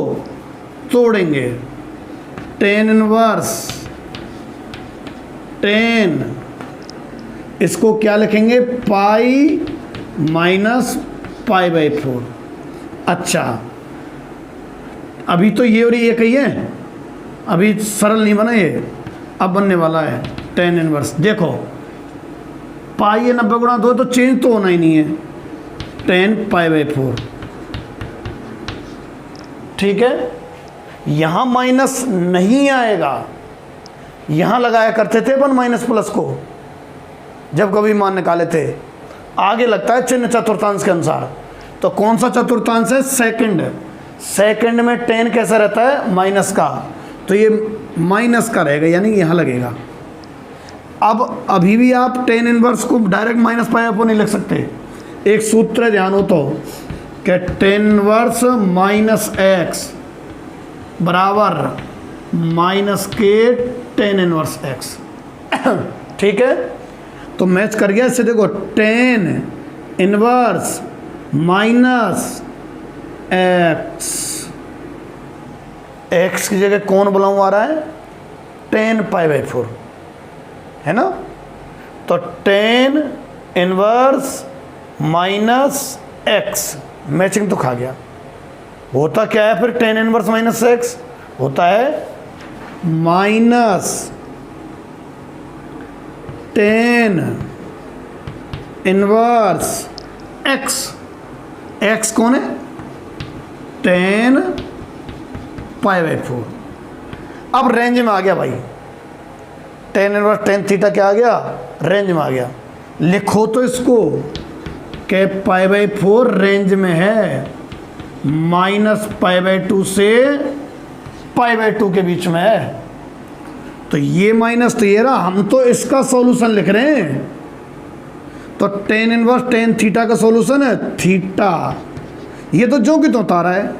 तोड़ेंगे। tan इनवर्स tan, इसको क्या लिखेंगे? π-π/4। अच्छा, अभी तो ये और ये कही है, अभी सरल नहीं बना ये, अब बनने वाला है tan इनवर्स। देखो पाई ये 90 गुणा 2 तो चेंज तो होना ही नहीं है, tan π/4, ठीक है। यहाँ माइनस नहीं आएगा, यहाँ लगाया करते थे अपन माइनस प्लस को जब कभी मान निकाले थे, आगे लगता है चिन्ह चतुर्थांश के अनुसार। तो कौन सा चतुर्थांश है? सेकंड। सेकंड में tan कैसा रहता है? माइनस का, तो ये माइनस का रहेगा, यानी यहाँ लगेगा। अब अभी भी आप tan इनवर्स को डायरेक्ट -π/4 नहीं लिख सकते, एक सूत्र है, ध्यान हो तो, कि tan इनवर्स -x बराबर -k tan इनवर्स x, ठीक है। तो मैच कर गया इससे। देखो tan इनवर्स x की जगह कौन बुलाऊं आ रहा है? tan π/4 है ना। तो tan इनवर्स -x मैचिंग तो खा गया। होता क्या है फिर tan इनवर्स -x? होता है -tan इनवर्स x। x कौन है? tan π/4। अब रेंज में आ गया भाई, tan इनवर्स tan थीटा क्या आ गया? रेंज में आ गया। लिखो तो इसको कि π/4 रेंज में है, -π/2 से π/2 के बीच में है। तो ये माइनस तो ये रहा, हम तो इसका सॉल्यूशन लिख रहे हैं। तो tan इनवर्स tan थीटा का सॉल्यूशन है थीटा, ये तो जो कि तो उतारा है,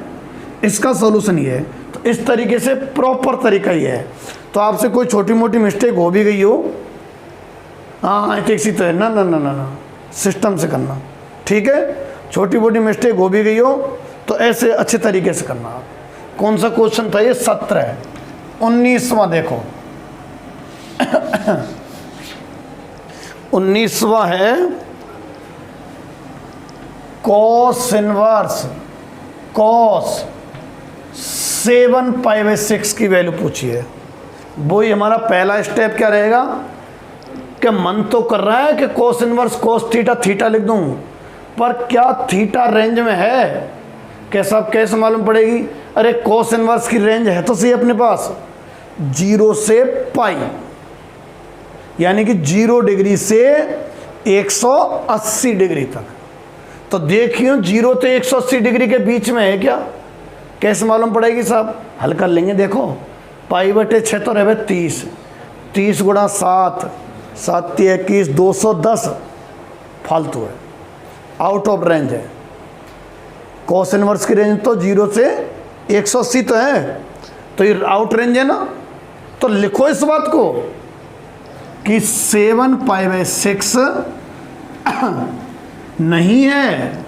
इसका सॉल्यूशन ये है। तो इस तरीके से प्रॉपर तरीका ये है। तो आपसे कोई छोटी मोटी मिस्टेक हो भी गई हो, हाँ ठीक सी तो ना ना ना ना ना सिस्टम से करना, ठीक है। छोटी मोटी मिस्टेक हो भी गई हो तो ऐसे अच्छे तरीके से करना। कौन सा क्वेश्चन था ये? 17। 19वां देखो 19वां है cos इनवर्स cos 7π/6 की वैल्यू पूछी है। वही हमारा पहला स्टेप क्या रहेगा कि मन तो कर रहा है कि cos inverse cos theta theta लिख दूं, पर क्या थीटा रेंज में है? कैसा कैसे मालूम पड़ेगी? अरे कोस इनवर्स की रेंज है तो सही अपने पास, 0 से पाई, यानी कि 0 डिग्री से 180 डिग्री तक। तो देखिए 0 से 180 डिग्री के बीच में है क्या? कैसे मालूम पड़ेगी साहब? हल कर लेंगे। देखो पाई बटे 6 तो रहे 30, 30 गुणा 7, 7 × 21, 210 फालतू है, आउट ऑफ रेंज है। कोस इनवर्स की रेंज तो 0 से 180 तो है, तो ये आउट रेंज है ना। तो लिखो इस बात को कि 7 π/6 नहीं है,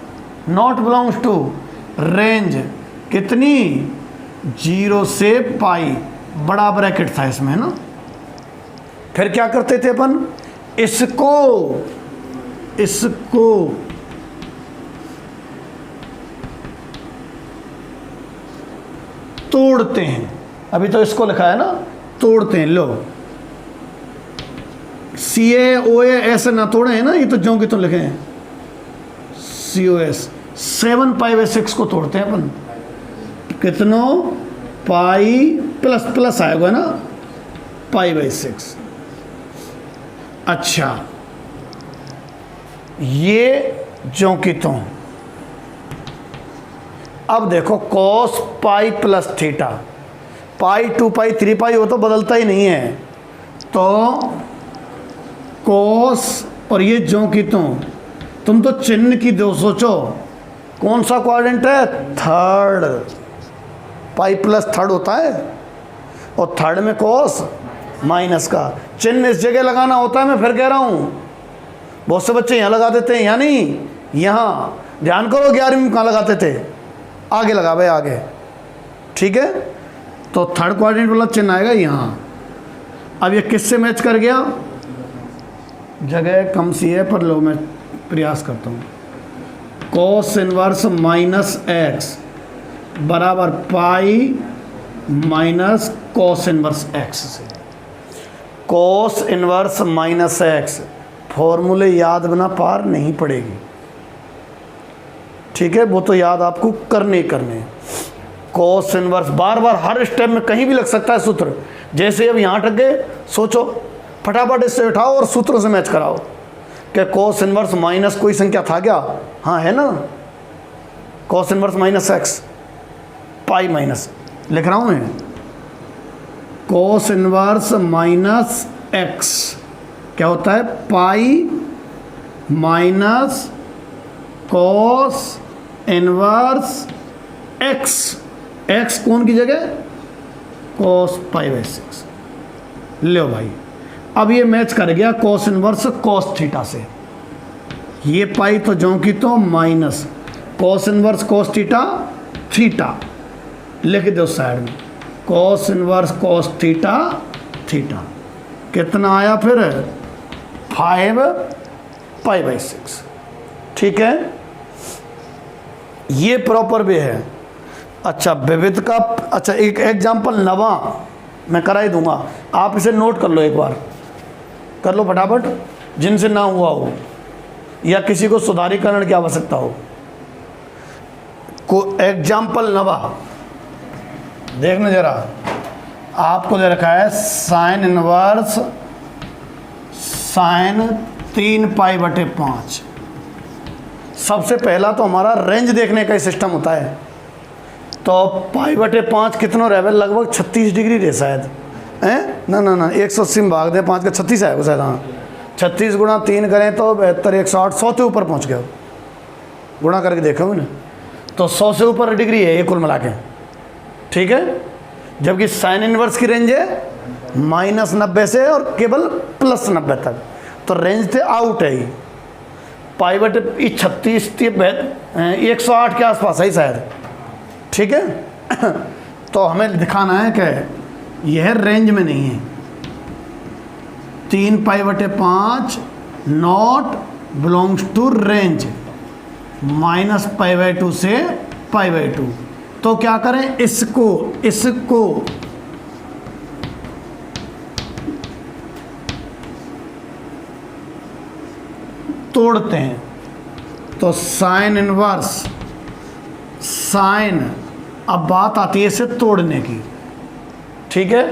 नॉट बिलोंग्स टू रेंज कितनी, 0 से पाई, बड़ा ब्रैकेट था इसमें ना। फिर क्या करते थे अपन, इसको तोड़ते हैं। अभी तो इसको लिखा है ना, तोड़ते हैं। लो CAOA ऐसे ना तोड़े हैं ना, ये तो जो कि तो लिखे हैं COS। 7 π/6 को तोड़ते हैं अपन, कितनों, पाई प्लस प्लस आएगा ना, π/6। अच्छा ये जो कि तो अब देखो cos पाई प्लस थीटा, पाई 2 पाई 3 पाई वो तो बदलता ही नहीं है। तो cos और ये जो कि तुम तो चिन्ह की दो सोचो, कौन सा क्वाड्रेंट है, थर्ड। पाई प्लस थर्ड होता है, और थर्ड में cos माइनस का चिन्ह इस जगह लगाना होता है। मैं फिर कह रहा हूँ, बहुत से बच्चे यहाँ लगा देते हैं, यहाँ नहीं, यहाँ ध्यान करो। 11वीं में कहाँ लगाते थे, आगे लगा भाई, आगे, ठीक है। तो थर्ड क्वाड्रेंट वाला चिन्ह आएगा यहाँ। अब ये किससे मैच कर गया, जगह कम सी है पर लो मैं प्रयास करता हूँ। cos इनवर्स -x बराबर pi minus cos inverse x से। cos इनवर्स -x फॉर्मूले याद बिना पार नहीं पड़ेगी, ठीक है। वो तो याद आपको करने cos इनवर्स बार बार हर स्टेप में कहीं भी लग सकता है सूत्र। जैसे अब यहाँ टक गए, सोचो फटाफट इससे उठाओ और सूत्र से मैच कराओ। क्या cos इनवर्स माइनस कोई संख्या था क्या? हाँ है ना, cos inverse -x, pi minus लिख रहा हूँ मैं, cos इनवर्स -x क्या होता है, pi minus cos inverse x, x कौन की जगह, cos π/6। लो भाई, अब ये मैच कर गया cos इनवर्स cos थीटा से। ये पाई तो जो की तो minus cos inverse cos theta, theta लिख दो साइड में, cos inverse cos theta, theta कितना आया फिर, 5 π/6, ठीक है। ये प्रॉपर वे है। अच्छा विविध का, अच्छा एक एग्जाम्पल नवा मैं करा ही दूंगा, आप इसे नोट कर लो, एक बार कर लो फटाफट, जिनसे ना हुआ हो या किसी को सुधारीकरण की आवश्यकता हो। को एग्जाम्पल नवा देखना जरा, आपको दे रखा है साइन इनवर्स साइन 3 π/5। सबसे पहला तो हमारा रेंज देखने का ही सिस्टम होता है। तो π/5 कितना रहे, लगभग 36 डिग्री रहे शायद, हैं ना 180 में भाग दें 5 का 36 आएगा शायद। हाँ 36 गुणा 3 करें तो 72, 108, 100 से ऊपर पहुंच गया, गुणा करके देखा मैंने, तो 100 से ऊपर डिग्री है ये कुल मिला के, ठीक है। जबकि साइन इनवर्स की रेंज है -90 से और केवल +90 तक, तो रेंज थे आउट है। π/36 108 के आसपास है शायद, ठीक है। तो हमें दिखाना है कि यह रेंज में नहीं है। 3 π/5 नॉट बिलोंग्स टू रेंज, -π/2 से π/2। तो क्या करें, इसको तोड़ते हैं। तो साइन इनवर्स साइन, अब बात आती है इसे तोड़ने की, ठीक है।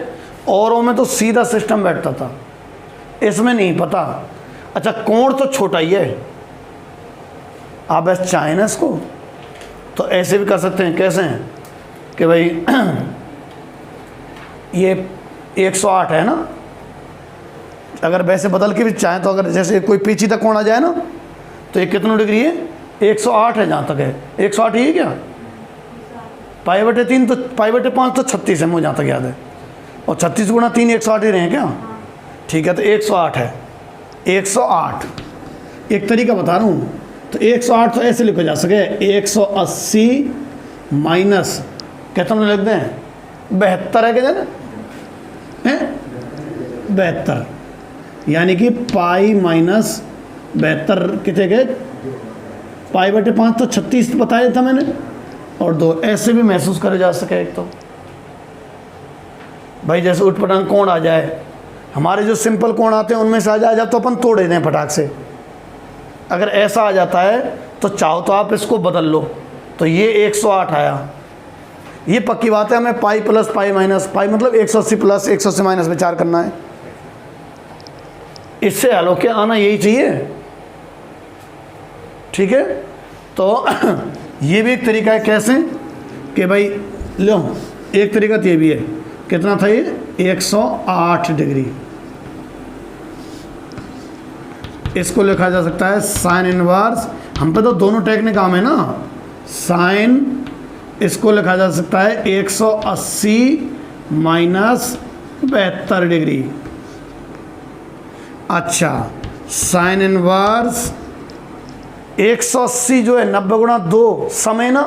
औरों में तो सीधा सिस्टम बैठता था, इसमें नहीं पता। अच्छा कोण तो छोटा ही है, आप ऐसे चाहें ना इसको तो ऐसे भी कर सकते हैं। कैसे हैं कि भाई ये 108 है ना, अगर वैसे बदल के भी चाहें तो, अगर जैसे कोई पेचीदा कोण आ जाए ना तो ये कितने डिग्री है, 108 है जहाँ तक है। 108 ही है क्या, π/3 तो π/5 तो 36 है मुझे जहाँ तक याद है, और 36 गुणा 3 108 ही रहे हैं क्या, ठीक है। तो 108 है, 108 एक तरीका बता रहा हूँ। तो 108 तो ऐसे लिखा जा सके 180 माइनस कितना लिख दें, 72 है क्या है, 72, यानी कि पाई माइनस 72 कितने गए, π/5 तो 36 बताया था मैंने, और 2 ऐसे भी महसूस करे जा सके। एक तो भाई जैसे उठपटांग कोण आ जाए, हमारे जो सिंपल कोण आते हैं उनमें से आ जाए तो अपन तोड़े दें फटाक से। अगर ऐसा आ जाता है तो चाहो तो आप इसको बदल लो, तो ये 108 आया। ये पक्की बात है, हमें pi plus pi minus pi मतलब 180 प्लस 180 माइनस विचार करना है। इससे हल होके आना यही चाहिए, ठीक है। तो ये भी एक तरीका है कैसे कि भाई लो, एक तरीका तो ये भी है, कितना था ये 108 डिग्री, इसको लिखा जा सकता है साइन इनवर्स। हम पे तो दोनों टेक्निक काम है ना, साइन इसको लिखा जा सकता है 180 माइनस 72 डिग्री। अच्छा साइन इनवर्स 180 जो है 90 गुणा 2 समय ना,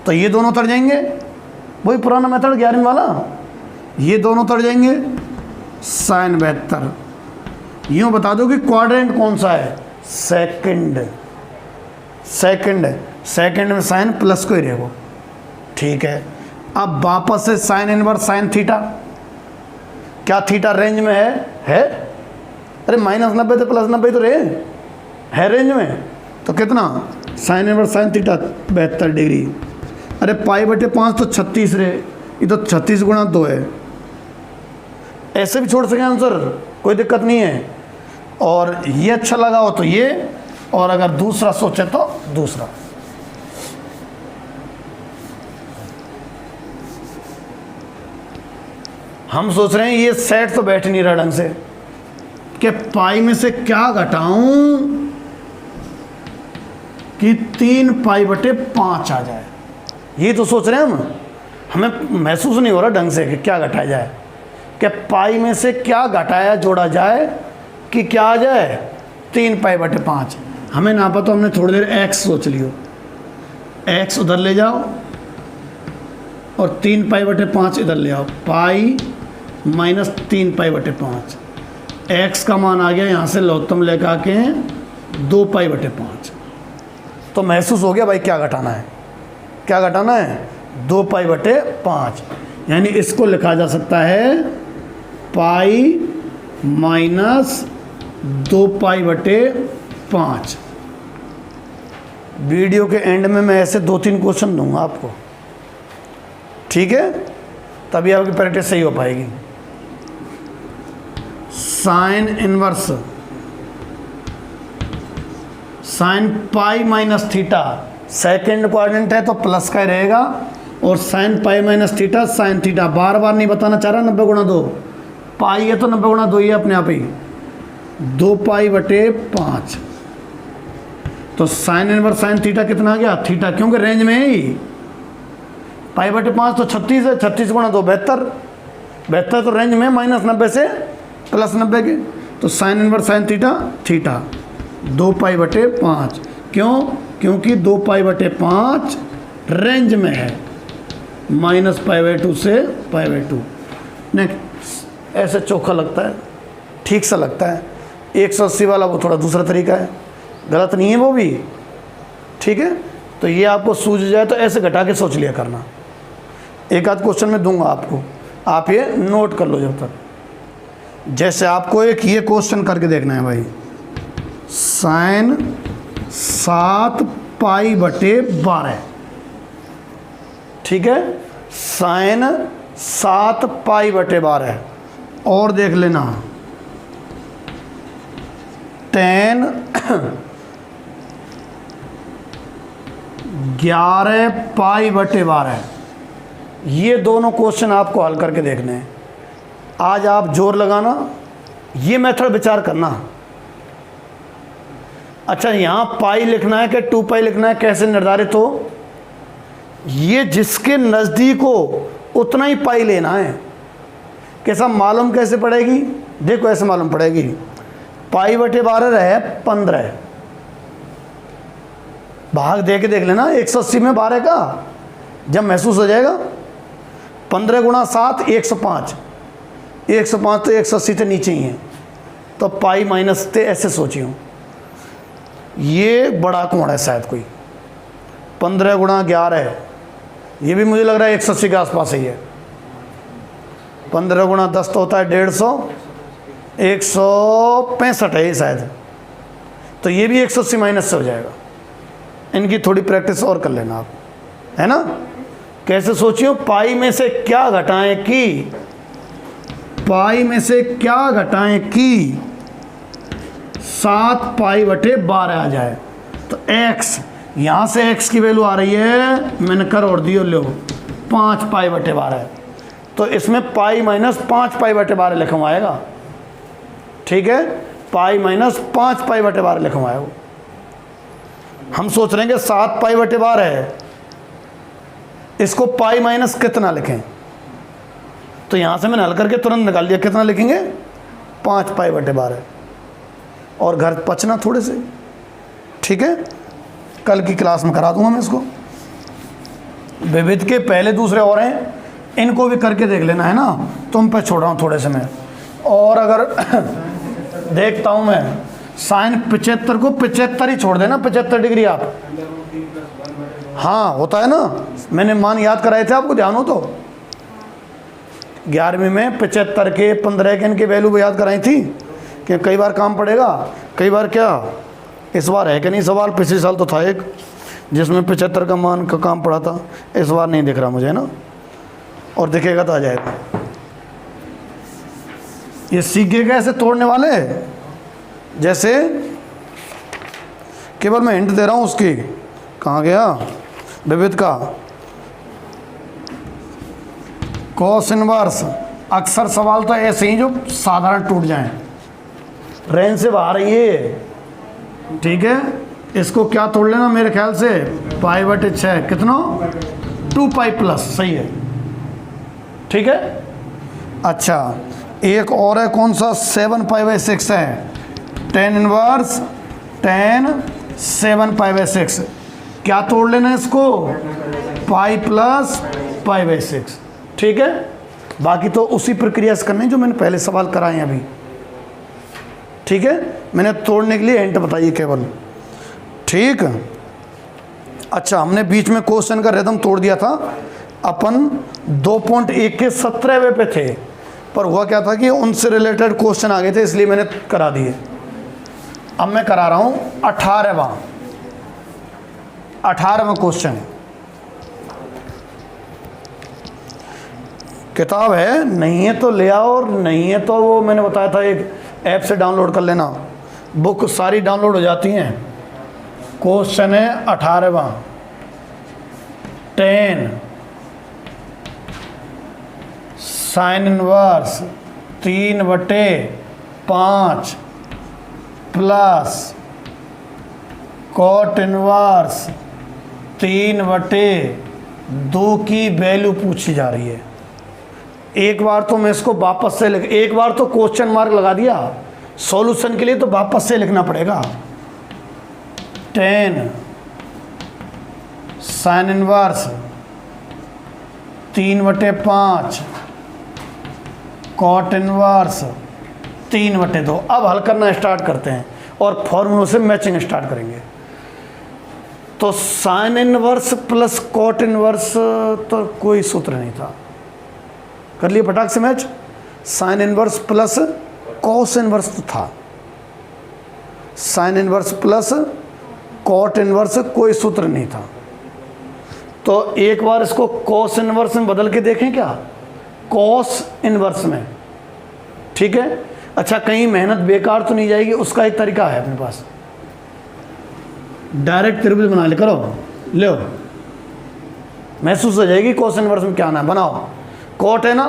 तो ये दोनों उतर जाएंगे, वही पुराना मेथड 11 वाला, ये दोनों उतर जाएंगे। साइन 72, यूँ बता दो कि क्वाड्रेंट कौन सा है, सेकंड, सेकंड है, सेकंड में साइन प्लस को ही रहेगा, ठीक है। अब वापस से साइन इनवर्स साइन थीटा, क्या थीटा रेंज में है? अरे -90 तो +90 तो रहे है रेंज में, तो कितना sign inverse sine theta 72 degree. अरे π/5 तो 36 रहे, ये तो 36 गुणा 2 है। ऐसे भी छोड़ सकें आंसर, कोई दिक्कत नहीं है। और ये अच्छा लगा हो तो ये, और अगर दूसरा सोचे तो दूसरा। हम सोच रहे हैं ये सेट तो बैठ नहीं रहा ढंग से कि पाई में से क्या घटाऊं कि 3 π/5 आ जाए, ये तो सोच रहे हैं हम। हमें महसूस नहीं हो रहा ढंग से कि क्या घटाया जाए, कि पाई में से क्या घटाया जोड़ा जाए कि क्या आ जाए 3 π/5। हमें ना पता, तो हमने थोड़ी देर x सोच लियो, x उधर ले जाओ और 3 π/5 इधर ले आओ, पाई माइनस 3 π/5, x का मान आ गया यहाँ से लघुत्तम लेकर के 2 π/5। तो महसूस हो गया भाई क्या घटाना है, क्या घटाना है 2 π/5, यानी इसको लिखा जा सकता है पाई माइनस 2 π/5। वीडियो के एंड में मैं ऐसे 2-3 क्वेश्चन दूंगा आपको, ठीक है, तभी आपकी प्रैक्टिस सही हो पाएगी। Sine inverse sine pi minus theta, second quadrant है तो प्लस का ही रहेगा, और sine pi minus theta sine theta, बार बार नहीं बताना चाह रहा। 90 गुणा 2 पाई है तो 90 गुणा 2 ही है अपने आप ही, 2 π/5। तो साइन इनवर्स साइन थीटा कितना आ गया, थीटा, क्योंकि रेंज में है ही। π/5 तो 36 है, 36 गुणा 2 72, 72 तो रेंज में -90 से +90 के, तो sine inverse sine theta theta 2 π/5। क्यों? क्योंकि 2 π/5 रेंज में है, -π/2 से π/2। नहीं ऐसे चोखा लगता है, ठीक सा लगता है। 180 वाला वो थोड़ा दूसरा तरीका है, गलत नहीं है वो भी, ठीक है। तो ये आपको सूझ जाए तो ऐसे घटा के सोच लिया करना। एक आध क्वेश्चन में दूंगा आपको, आप ये नोट कर लो जब तक। जैसे आपको एक ये क्वेश्चन करके देखना है भाई, साइन 7 पाई बटे 12, ठीक है, साइन 7 पाई बटे 12। और देख लेना टेन 11 पाई बटे 12। ये दोनों क्वेश्चन आपको हल करके देखने हैं। आज आप जोर लगाना, ये मेथड विचार करना। अच्छा, यहाँ पाई लिखना है कि 2 पाई लिखना है, कैसे निर्धारित हो? ये जिसके नज़दीक हो उतना ही पाई लेना है। कैसा मालूम कैसे पड़ेगी? देखो ऐसे मालूम पड़ेगी, पाई बटे 12 रहे 15, भाग दे के देख लेना 180 में 12 का, जब महसूस हो जाएगा। 15 गुणा 7 105, 105 तो 180 से नीचे ही है, तो पाई माइनस थे, ऐसे सोची हूँ। ये बड़ा कोण है शायद कोई, 15 गुणा 11, ये भी मुझे लग रहा है 180 के आसपास ही है। 15 गुणा 10 तो होता है 150, 165 है ये शायद, तो ये भी 180 माइनस से हो जाएगा। इनकी थोड़ी प्रैक्टिस और कर लेना आप, है ना। कैसे सोचियो? पाई में से क्या घटाएं कि, पाई में से क्या घटाएं कि 7 पाई बटे 12 आ जाए। तो x, यहाँ से x की वैल्यू आ रही है, मैंने कर और दियो, लो 5 पाई बटे 12, तो इसमें पाई माइनस 5 पाई बटे 12 लिखवाएगा, ठीक है, पाई माइनस 5 पाई बटे 12 लिखवाएगा। हम सोच रहे हैं कि 7 पाई बटे 12 है, इसको पाई माइनस कितना लिखें? तो यहाँ से मैंने हल करके तुरंत निकाल दिया, कितना लिखेंगे? 5 पाई बटे 12, और घर पचना थोड़े से, ठीक है। कल की क्लास में करा दूंगा मैं इसको। विविध के पहले दूसरे और हैं, इनको भी करके देख लेना, है ना। तुम पे छोड़ रहा हूँ थोड़े से मैं। और अगर देखता हूँ मैं साइन 75 को 75 ही छोड़ देना, 75 डिग्री आप, हाँ होता है ना, मैंने मान याद कराए थे आपको, ध्यान हो तो। 11वीं में 75 के 15 के इनके वैल्यू याद कराई थी कि कई बार काम पड़ेगा, कई बार क्या, इस बार है कि नहीं सवाल। पिछले साल तो था एक जिसमें 75 का मान का काम पड़ा था, इस बार नहीं दिख रहा मुझे ना, और दिखेगा तो आ जाएगा। ये सीखेगा ऐसे तोड़ने वाले, जैसे केवल मैं हिंट दे रहा हूँ उसकी। कहाँ गया विविध का? कॉस इनवर्स, अक्सर सवाल तो ऐसे ही जो साधारण टूट जाएं, रेंज से बाहर ये, ठीक है। इसको क्या तोड़ लेना मेरे ख्याल से, पाई बटे 6, कितना? 2 पाई प्लस, सही है, ठीक है। अच्छा, एक और है, कौन सा? 7 पाई बाई 6 है, टेन इनवर्स 10 7 पाई बाई 6। क्या तोड़ लेना है इसको? पाई प्लस पाई बाई 6, ठीक है। बाकी तो उसी प्रक्रिया से करनी जो मैंने पहले सवाल कराए हैं अभी, ठीक है। मैंने तोड़ने के लिए हिंट बताइए केवल, ठीक। अच्छा, हमने बीच में क्वेश्चन का रिदम तोड़ दिया था। अपन 2.1 के 17वें पे थे, पर हुआ क्या था कि उनसे रिलेटेड क्वेश्चन आ गए थे, इसलिए मैंने करा दिए। अब मैं करा रहा हूँ 18वां क्वेश्चन। किताब है, नहीं है तो ले आओ, और नहीं है तो वो मैंने बताया था एक ऐप से डाउनलोड कर लेना, बुक सारी डाउनलोड हो जाती हैं। क्वेश्चन है 18वां, 10 sine inverse 3/5 plus cot inverse 3/2 की वैल्यू पूछी जा रही है। एक बार तो मैं इसको वापस से लिख, एक बार तो क्वेश्चन मार्क लगा दिया, सॉल्यूशन के लिए तो वापस से लिखना पड़ेगा। 10 साइन इनवर्स 3/5 कॉट इनवर्स 3/2। अब हल करना स्टार्ट करते हैं और फॉर्मूलों से मैचिंग स्टार्ट करेंगे। तो sine inverse plus cot inverse तो कोई सूत्र नहीं था, कर लिए फटाक से match. Sine inverse plus cos inverse तो था, sine inverse plus cot inverse कोई सूत्र नहीं था। तो एक बार इसको कॉस इनवर्स में बदल के देखें क्या, कॉस इनवर्स में, ठीक है। अच्छा, कहीं मेहनत बेकार तो नहीं जाएगी, उसका एक तरीका है अपने पास, डायरेक्ट त्रिभुज बना ले, करो लो, महसूस हो जाएगी कॉस इनवर्स में क्या आना है। बनाओ, कॉट है ना,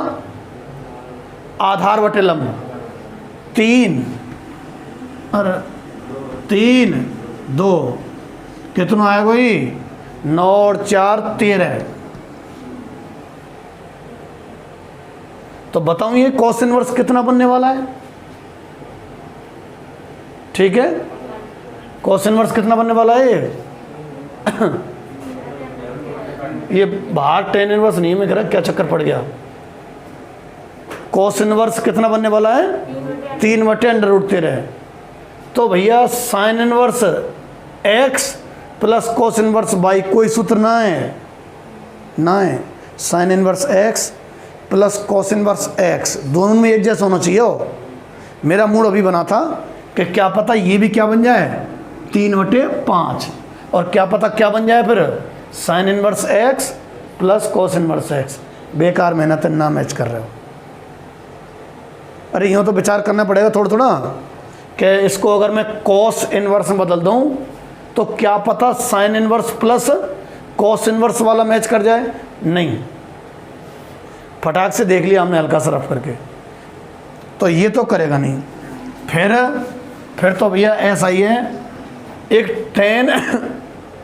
आधार बटे लंब, 3 और 3 2 कितना आएगा ये, 9 और 4 13। तो बताऊं ये कॉस इनवर्स कितना बनने वाला है, ठीक है। कॉस इनवर्स कितना बनने वाला है ये बाहर टेन इनवर्स नहीं, मैं कह रहा क्या चक्कर पड़ गया। कॉस इनवर्स कितना बनने वाला है, 3/√13। तो भैया sign inverse x plus cos inverse y, कोई सूत्र ना है, ना है। Sine inverse x plus cos inverse x दोनों में एक जैसा होना चाहिए हो। मेरा मूड अभी बना था कि क्या पता ये भी क्या बन जाए, 3/5, और क्या पता क्या बन जाए फिर, sign inverse x plus cos inverse x। बेकार मेहनत ना मैच कर रहे हो। अरे यूँ तो विचार करना पड़ेगा थोड़ा थोड़ा कि इसको अगर मैं कॉस इनवर्स में बदल दूं तो क्या पता sign inverse plus cos inverse वाला मैच कर जाए। नहीं, फटाक से देख लिया हमने हल्का सा रफ करके, तो ये तो करेगा नहीं। फिर तो भैया ऐसा ही है, एक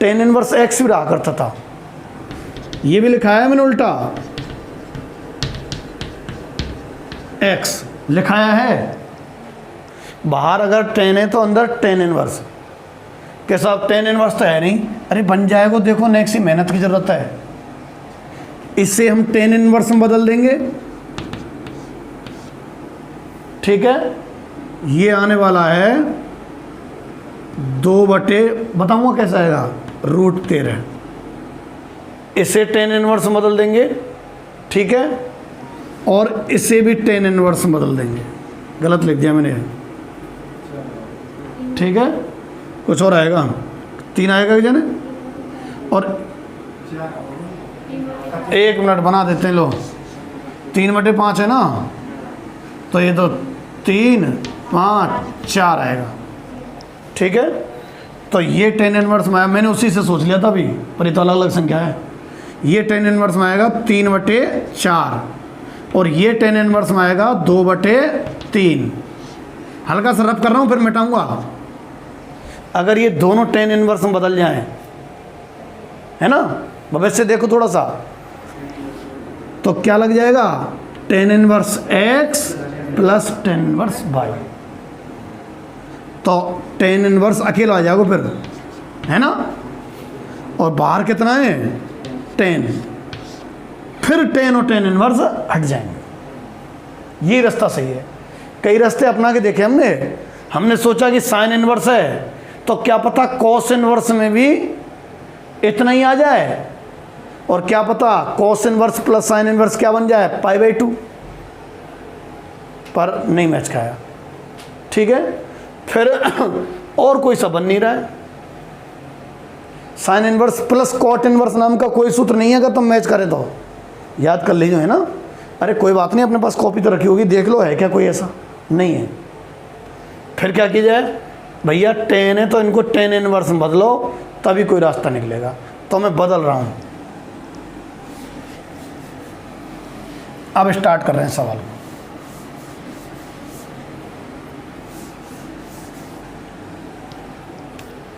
टेन इनवर्स एक्स भी रहा करता था, ये भी लिखाया है मैंने उल्टा, एक्स लिखाया है। बाहर अगर टेन है तो अंदर टेन इनवर्स के साथ, टेन इनवर्स तो है नहीं। अरे बन जाएगा, देखो नेक्स्ट ही मेहनत की जरूरत है। इससे हम टेन इनवर्स में बदल देंगे, ठीक है। ये आने वाला है 2 बटे, बताऊंगा कैसा आएगा, √13। इसे टेन इनवर्स में बदल देंगे, ठीक है, और इसे भी टेन इनवर्स में बदल देंगे। गलत लिख दिया मैंने, ठीक है। कुछ और आएगा, 3 आएगा जाने, और 1 मिनट बना देते हैं। लो 3/5 है ना, तो ये तो 3 5 4 आएगा, ठीक है। तो ये टेन इनवर्स में आया, मैंने उसी से सोच लिया था अभी, पर ये तो अलग अलग संख्या है। ये टेन इनवर्स में आएगा 3/4, और ये टेन इनवर्स में आएगा 2/3। हल्का सा रब कर रहा हूँ, फिर मिटाऊंगा। अगर ये दोनों टेन इनवर्स में बदल जाएं, है ना, भविष्य से देखो थोड़ा सा, तो क्या लग जाएगा, ten inverse x plus tan inverse y। तो टेन इनवर्स अकेला आ जाएगा फिर, है ना, और बाहर कितना है 10, फिर 10 और टेन इनवर्स हट जाएंगे। ये रास्ता सही है। कई रास्ते अपना के देखे हमने सोचा कि साइन इनवर्स है, तो क्या पता कॉस इनवर्स में भी इतना ही आ जाए, और क्या पता cos inverse plus sine inverse क्या बन जाए, π/2, पर नहीं मैच खाया, ठीक है। फिर और कोई सा बन नहीं रहा है। Sine inverse plus cot inverse नाम का कोई सूत्र नहीं है, अगर तुम मैच करें तो याद कर लीजिए, है ना। अरे कोई बात नहीं, अपने पास कॉपी तो रखी होगी, देख लो है क्या कोई ऐसा, नहीं है। फिर क्या की जाए भैया, 10 है तो इनको 10 इनवर्स में बदलो, तभी कोई रास्ता निकलेगा। तो मैं बदल रहा हूं, अब स्टार्ट कर रहे हैं सवाल।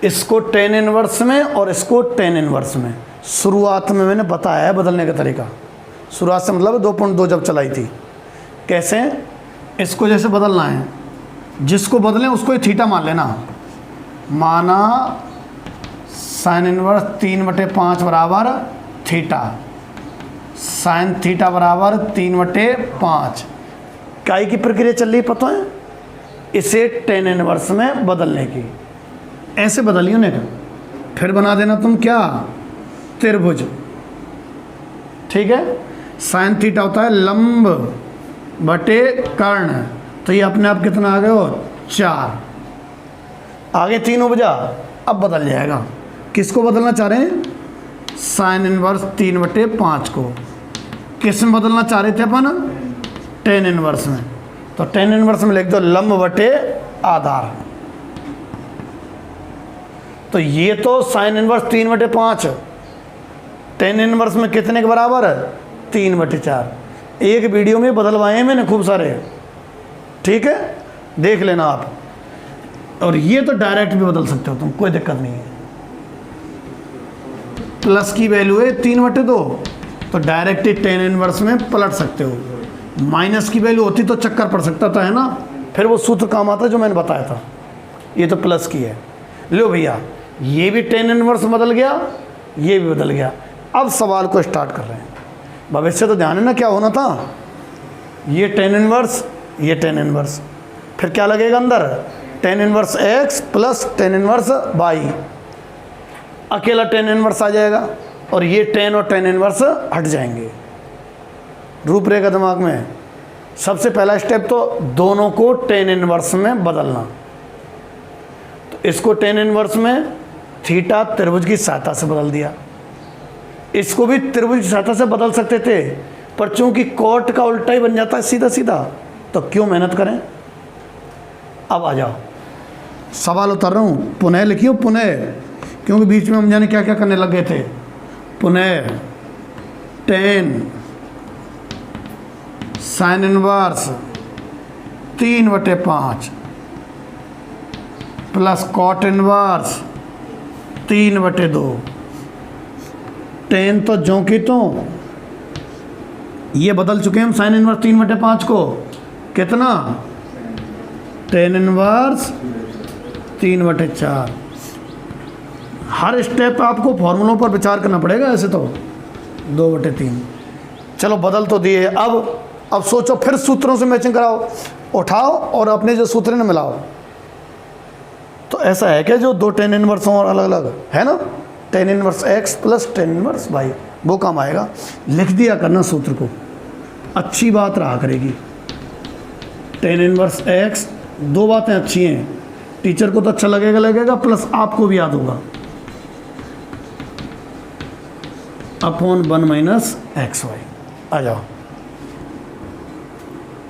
इसको 10 इनवर्स में और इसको 10 इनवर्स में। शुरुआत में मैंने बताया है बदलने का तरीका, शुरुआत से मतलब 2.2 जब चलाई थी। कैसे, इसको जैसे बदलना है, जिसको बदलें उसको ही थीटा मान लेना। माना साइन इनवर्स 3/5 बराबर थीटा, साइन थीटा बराबर 3/5। काई की प्रक्रिया चल रही पता है, इसे 10 इनवर्स में बदलने की। ऐसे बदलियो ने, फिर बना देना तुम क्या, त्रिभुज, ठीक है। साइन थीटा होता है लंब बटे कर्ण, तो ये अपने आप कितना आ गए हो 4। आगे 3 उपजा, अब बदल जाएगा। किसको बदलना चाह रहे हैं? साइन इनवर्स 3/5 को। किस में बदलना चाह रहे थे अपन? टेन इनवर्स में। तो टेन इनवर्स में लिख दो लंब बटे आधार। तो ये तो साइन इनवर्स 3/5, टेन इनवर्स में कितने के बराबर है? 3/4। एक वीडियो में बदलवाए हैं मैंने खूब सारे, ठीक है, देख लेना आप। और ये तो डायरेक्ट भी बदल सकते हो तुम, कोई दिक्कत नहीं है। प्लस की वैल्यू है 3/2, तो डायरेक्ट ही टेन इनवर्स में पलट सकते हो। माइनस की वैल्यू होती तो चक्कर पड़ सकता था, है ना, फिर वो सूत्र काम आता जो मैंने बताया था। ये तो प्लस की है। लो भैया, ये भी टेन इनवर्स बदल गया, ये भी बदल गया। अब सवाल को स्टार्ट कर रहे हैं। भविष्य तो ध्यान है ना क्या होना था? ये टेन इनवर्स, ये टेन इनवर्स, फिर क्या लगेगा अंदर? Tan inverse x plus tan inverse Y, अकेला टेन इनवर्स आ जाएगा, और ये टेन और टेन इनवर्स हट जाएंगे। रूपरेखा दिमाग में सबसे पहला स्टेप तो दोनों को टेन इनवर्स में बदलना। तो इसको टेन इनवर्स में थीटा त्रिभुज की सहायता से बदल दिया। इसको भी त्रिभुज की सहायता से बदल सकते थे, पर चूंकि कोट का उल्टा ही बन जाता है सीधा सीधा, तो क्यों मेहनत करें। अब आ जाओ, सवाल उतर रहा हूँ, पुनः लिखियो, पुनः, क्योंकि बीच में हम जाने क्या क्या करने लग गए थे। पुनः tan sine inverse 3/5 plus cot inverse 3/2। Tan तो ज्यों की तो ये बदल चुके हैं हम साइन इनवर्स 3/5 को। कितना? Tan inverse 3/4। हर स्टेप आपको फॉर्मूलों पर विचार करना पड़ेगा, ऐसे तो 2/3। चलो बदल तो दिए, अब सोचो, फिर सूत्रों से मैचिंग कराओ, उठाओ और अपने जो सूत्र में मिलाओ। तो ऐसा है क्या जो दो टेन इनवर्स हों और अलग अलग, है ना? Tan inverse x plus tan inverse Y, वो काम आएगा। लिख दिया करना सूत्र को, अच्छी बात रहा करेगी। टेन इनवर्स एक्स, दो बातें अच्छी हैं, टीचर को तो अच्छा लगेगा प्लस आपको भी याद होगा, अपॉन 1 माइनस एक्स वाई। आ जाओ,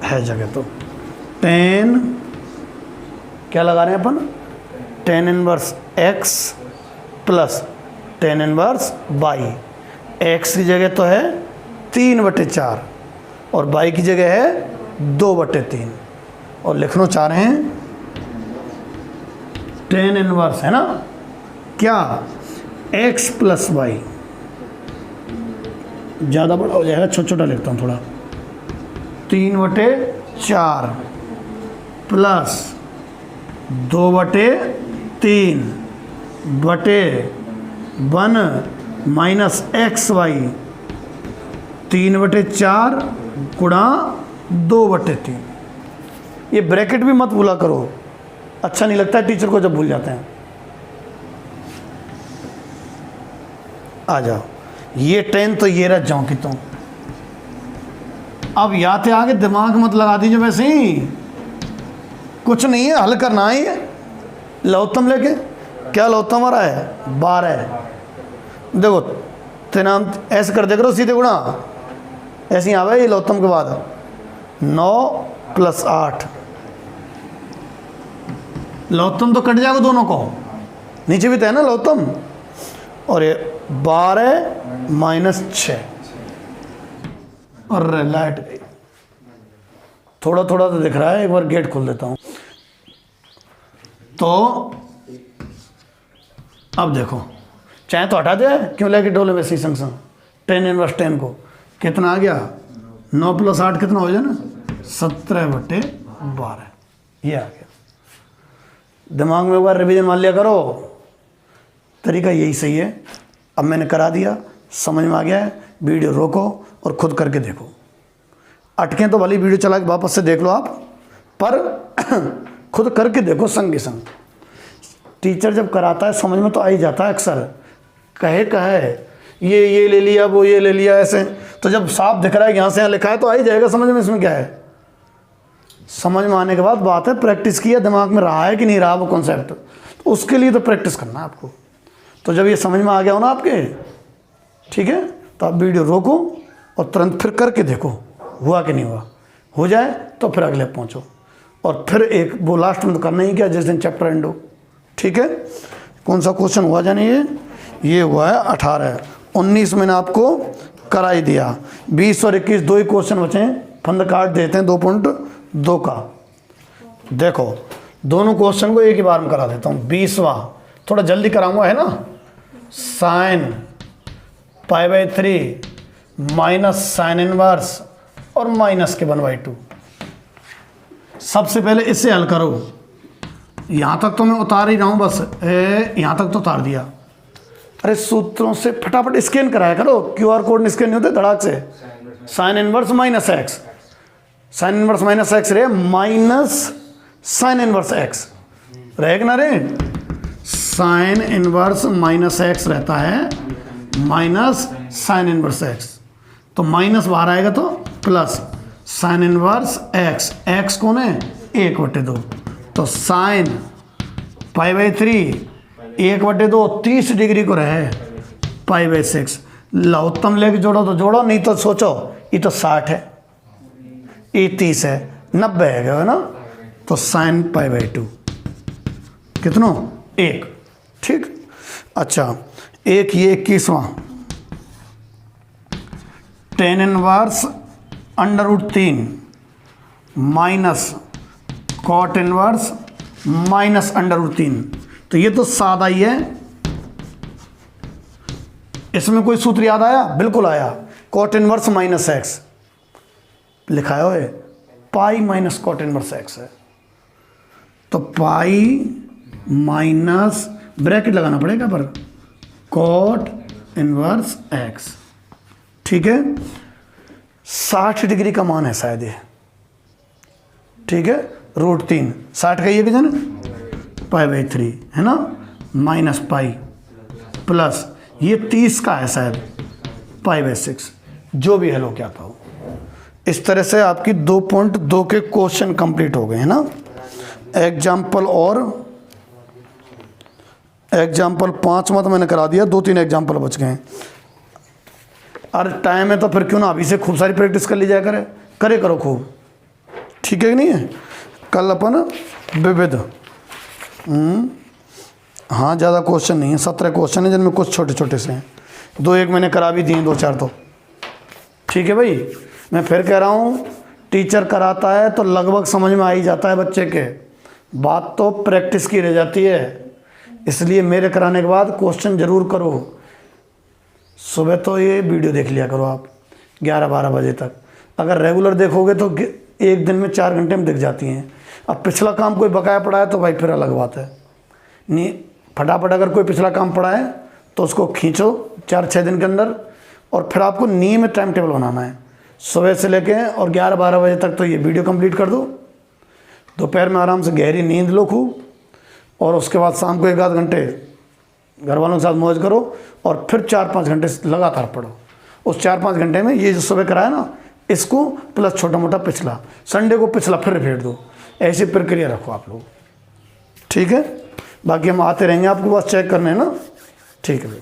है जगह तो। टेन क्या लगा रहे हैं अपन? Tan inverse x plus tan inverse y. X की जगह तो है 3/4 और वाई की जगह है 2/3, और लिखना चाह रहे हैं टेन इनवर्स, है ना, क्या? X plus Y. ज़्यादा बड़ा हो जाएगा, छोटा छोटा लिखता हूँ थोड़ा। 3/4 प्लस 2/3 बटे 1 माइनस एक्स वाई। 3/4 गुणा 2/3। ये ब्रैकेट भी मत भूला करो, अच्छा नहीं लगता है टीचर को जब भूल जाते हैं। आ जाओ, ये टेन तो ये रह जाऊँ कि तुम अब याद आगे दिमाग मत लगा दीजिए, वैसे ही कुछ नहीं है, हल करना है। ये लौतम लेके क्या लौतम आ रहा है? 12। देखो तेनाम ऐसे कर दे करो, सीधे गुणा ऐसे ही आवे। ये लौतम के बाद 9 + 8, लौतम तो कट जाएगा दोनों को, नीचे भी तो है ना लौतम। और ये 12 माइनस 6, और लाइट गई। थोड़ा थोड़ा तो दिख रहा है, एक बार गेट खोल देता हूँ। तो अब देखो, चाहे तो हटा दे, क्यों लेके डोले वैसे ही संग संग। टेन इनवर्स 10 को कितना आ गया? 9 + 8 कितना हो जाए ना? 17/12। ये आ गया। दिमाग में एक बार रिवीजन मान लिया करो, तरीका यही सही है। अब मैंने करा दिया, समझ में आ गया है। वीडियो रोको और खुद करके देखो। अटकें तो भली वीडियो चला के वापस से देख लो आप, पर खुद करके देखो संग के संग। टीचर जब कराता है समझ में तो आ ही जाता है अक्सर। कहे ये ले लिया, वो ये ले लिया, ऐसे तो जब साफ दिख रहा है यहाँ से यहाँ लिखा है तो आ ही जाएगा समझ में इसमें क्या है। समझ में आने के बाद बात है, प्रैक्टिस किया, दिमाग में रहा है कि नहीं रहा वो कॉन्सेप्ट, उसके लिए तो प्रैक्टिस करना है आपको। तो जब ये समझ में आ गया हो ना आपके, ठीक है, तो आप वीडियो रोको और तुरंत फिर करके देखो हुआ कि नहीं हुआ। हो जाए तो फिर अगले पहुँचो, और फिर एक वो लास्ट में तो करना ही क्या, जिस दिन चैप्टर एंड हो। ठीक है, कौन सा क्वेश्चन हुआ जाने ये हुआ है 18। 19 मैंने आपको करा ही दिया। 20 और 21 दो ही क्वेश्चन बचे हैं, फंद काट देते हैं 2.2 का। देखो दोनों क्वेश्चन को एक ही बार में करा देता हूँ। 20वां थोड़ा जल्दी कराऊंगा, है ना। साइन π/3 माइनस साइन इनवर्स और माइनस के 1/2। सबसे पहले इससे हल करो। यहाँ तक तो मैं उतार ही रहा हूँ, बस यहाँ तक तो उतार दिया। अरे सूत्रों से फटाफट स्कैन कराया करो, QR कोड स्कैन नहीं होते धड़ाक से। Sine inverse minus x, sine inverse minus X ray, minus sine inverse x रहेगा ना रे। साइन इनवर्स माइनस एक्स रहता है, माइनस साइन इनवर्स एक्स, तो माइनस बाहर आएगा तो plus sine inverse x. X कौन है, 1/2, तो साइन π/3 1/2 30 डिग्री को रहे π/6। लघुत्तम लेके जोड़ो तो जोड़ो, नहीं तो सोचो ये तो 60 है, ये 30 है, 90 है ना, तो साइन π/2 कितनों 1। ठीक, अच्छा एक ये 21वां, tan inverse √3 minus cot inverse minus √3। तो ये तो सादा ही है, इसमें कोई सूत्र याद आया, बिल्कुल आया। कॉट इनवर्स माइनस एक्स लिखा है, pi minus cot inverse X है, तो पाई माइनस ब्रैकेट लगाना पड़ेगा पर कॉट इनवर्स एक्स। ठीक है, 60 डिग्री का मान है शायद ये, ठीक है, √3 60 का ये कि जाना π/3 है ना, माइनस पाई प्लस ये 30 का है शायद π/6, जो भी है लो क्या था। इस तरह से आपकी 2.2 के क्वेश्चन कंप्लीट हो गए हैं ना। एग्जाम्पल और एग्जाम्पल 5 तो मैंने करा दिया, 2-3 एग्जाम्पल बच गए हैं। अरे टाइम है तो फिर क्यों ना अभी से खूब सारी प्रैक्टिस कर ली जाए, करे करो खूब, ठीक है कि नहीं है। कल अपन विविध, हाँ ज़्यादा क्वेश्चन नहीं है, 17 क्वेश्चन है जिनमें कुछ छोटे छोटे से हैं, 2-1 मैंने करा भी दिए, 2-4 तो ठीक है भाई। मैं फिर कह रहा हूँ टीचर कराता है तो लगभग समझ में आ ही जाता है बच्चे के, बात तो प्रैक्टिस की रह जाती है। इसलिए मेरे कराने के बाद क्वेश्चन ज़रूर करो। सुबह तो ये वीडियो देख लिया करो आप 11-12 बजे तक, अगर रेगुलर देखोगे तो एक दिन में 4 घंटे में दिख जाती हैं। अब पिछला काम कोई बकाया पड़ा है तो भाई फिर अलग बात है, नहीं फटाफट अगर कोई पिछला काम पड़ा है तो उसको खींचो 4-6 दिन के अंदर, और फिर आपको नियमित टाइम टेबल बनाना है। सुबह से लेके और 11-12 बजे तक तो ये वीडियो कंप्लीट कर दो, दोपहर में आराम से गहरी नींद लो खूब, और उसके बाद शाम को 1-आध घंटे घर वालों के साथ मौज करो, और फिर 4-5 घंटे लगातार पढ़ो। उस 4-5 घंटे में ये जो सुबह कराया ना, इसको प्लस छोटा मोटा पिछला, संडे को पिछला फिर रिपीट दो, ऐसी प्रक्रिया रखो आप लोग, ठीक है। बाकी हम आते रहेंगे, आपको बस चेक करने हैं ना, ठीक है भाई।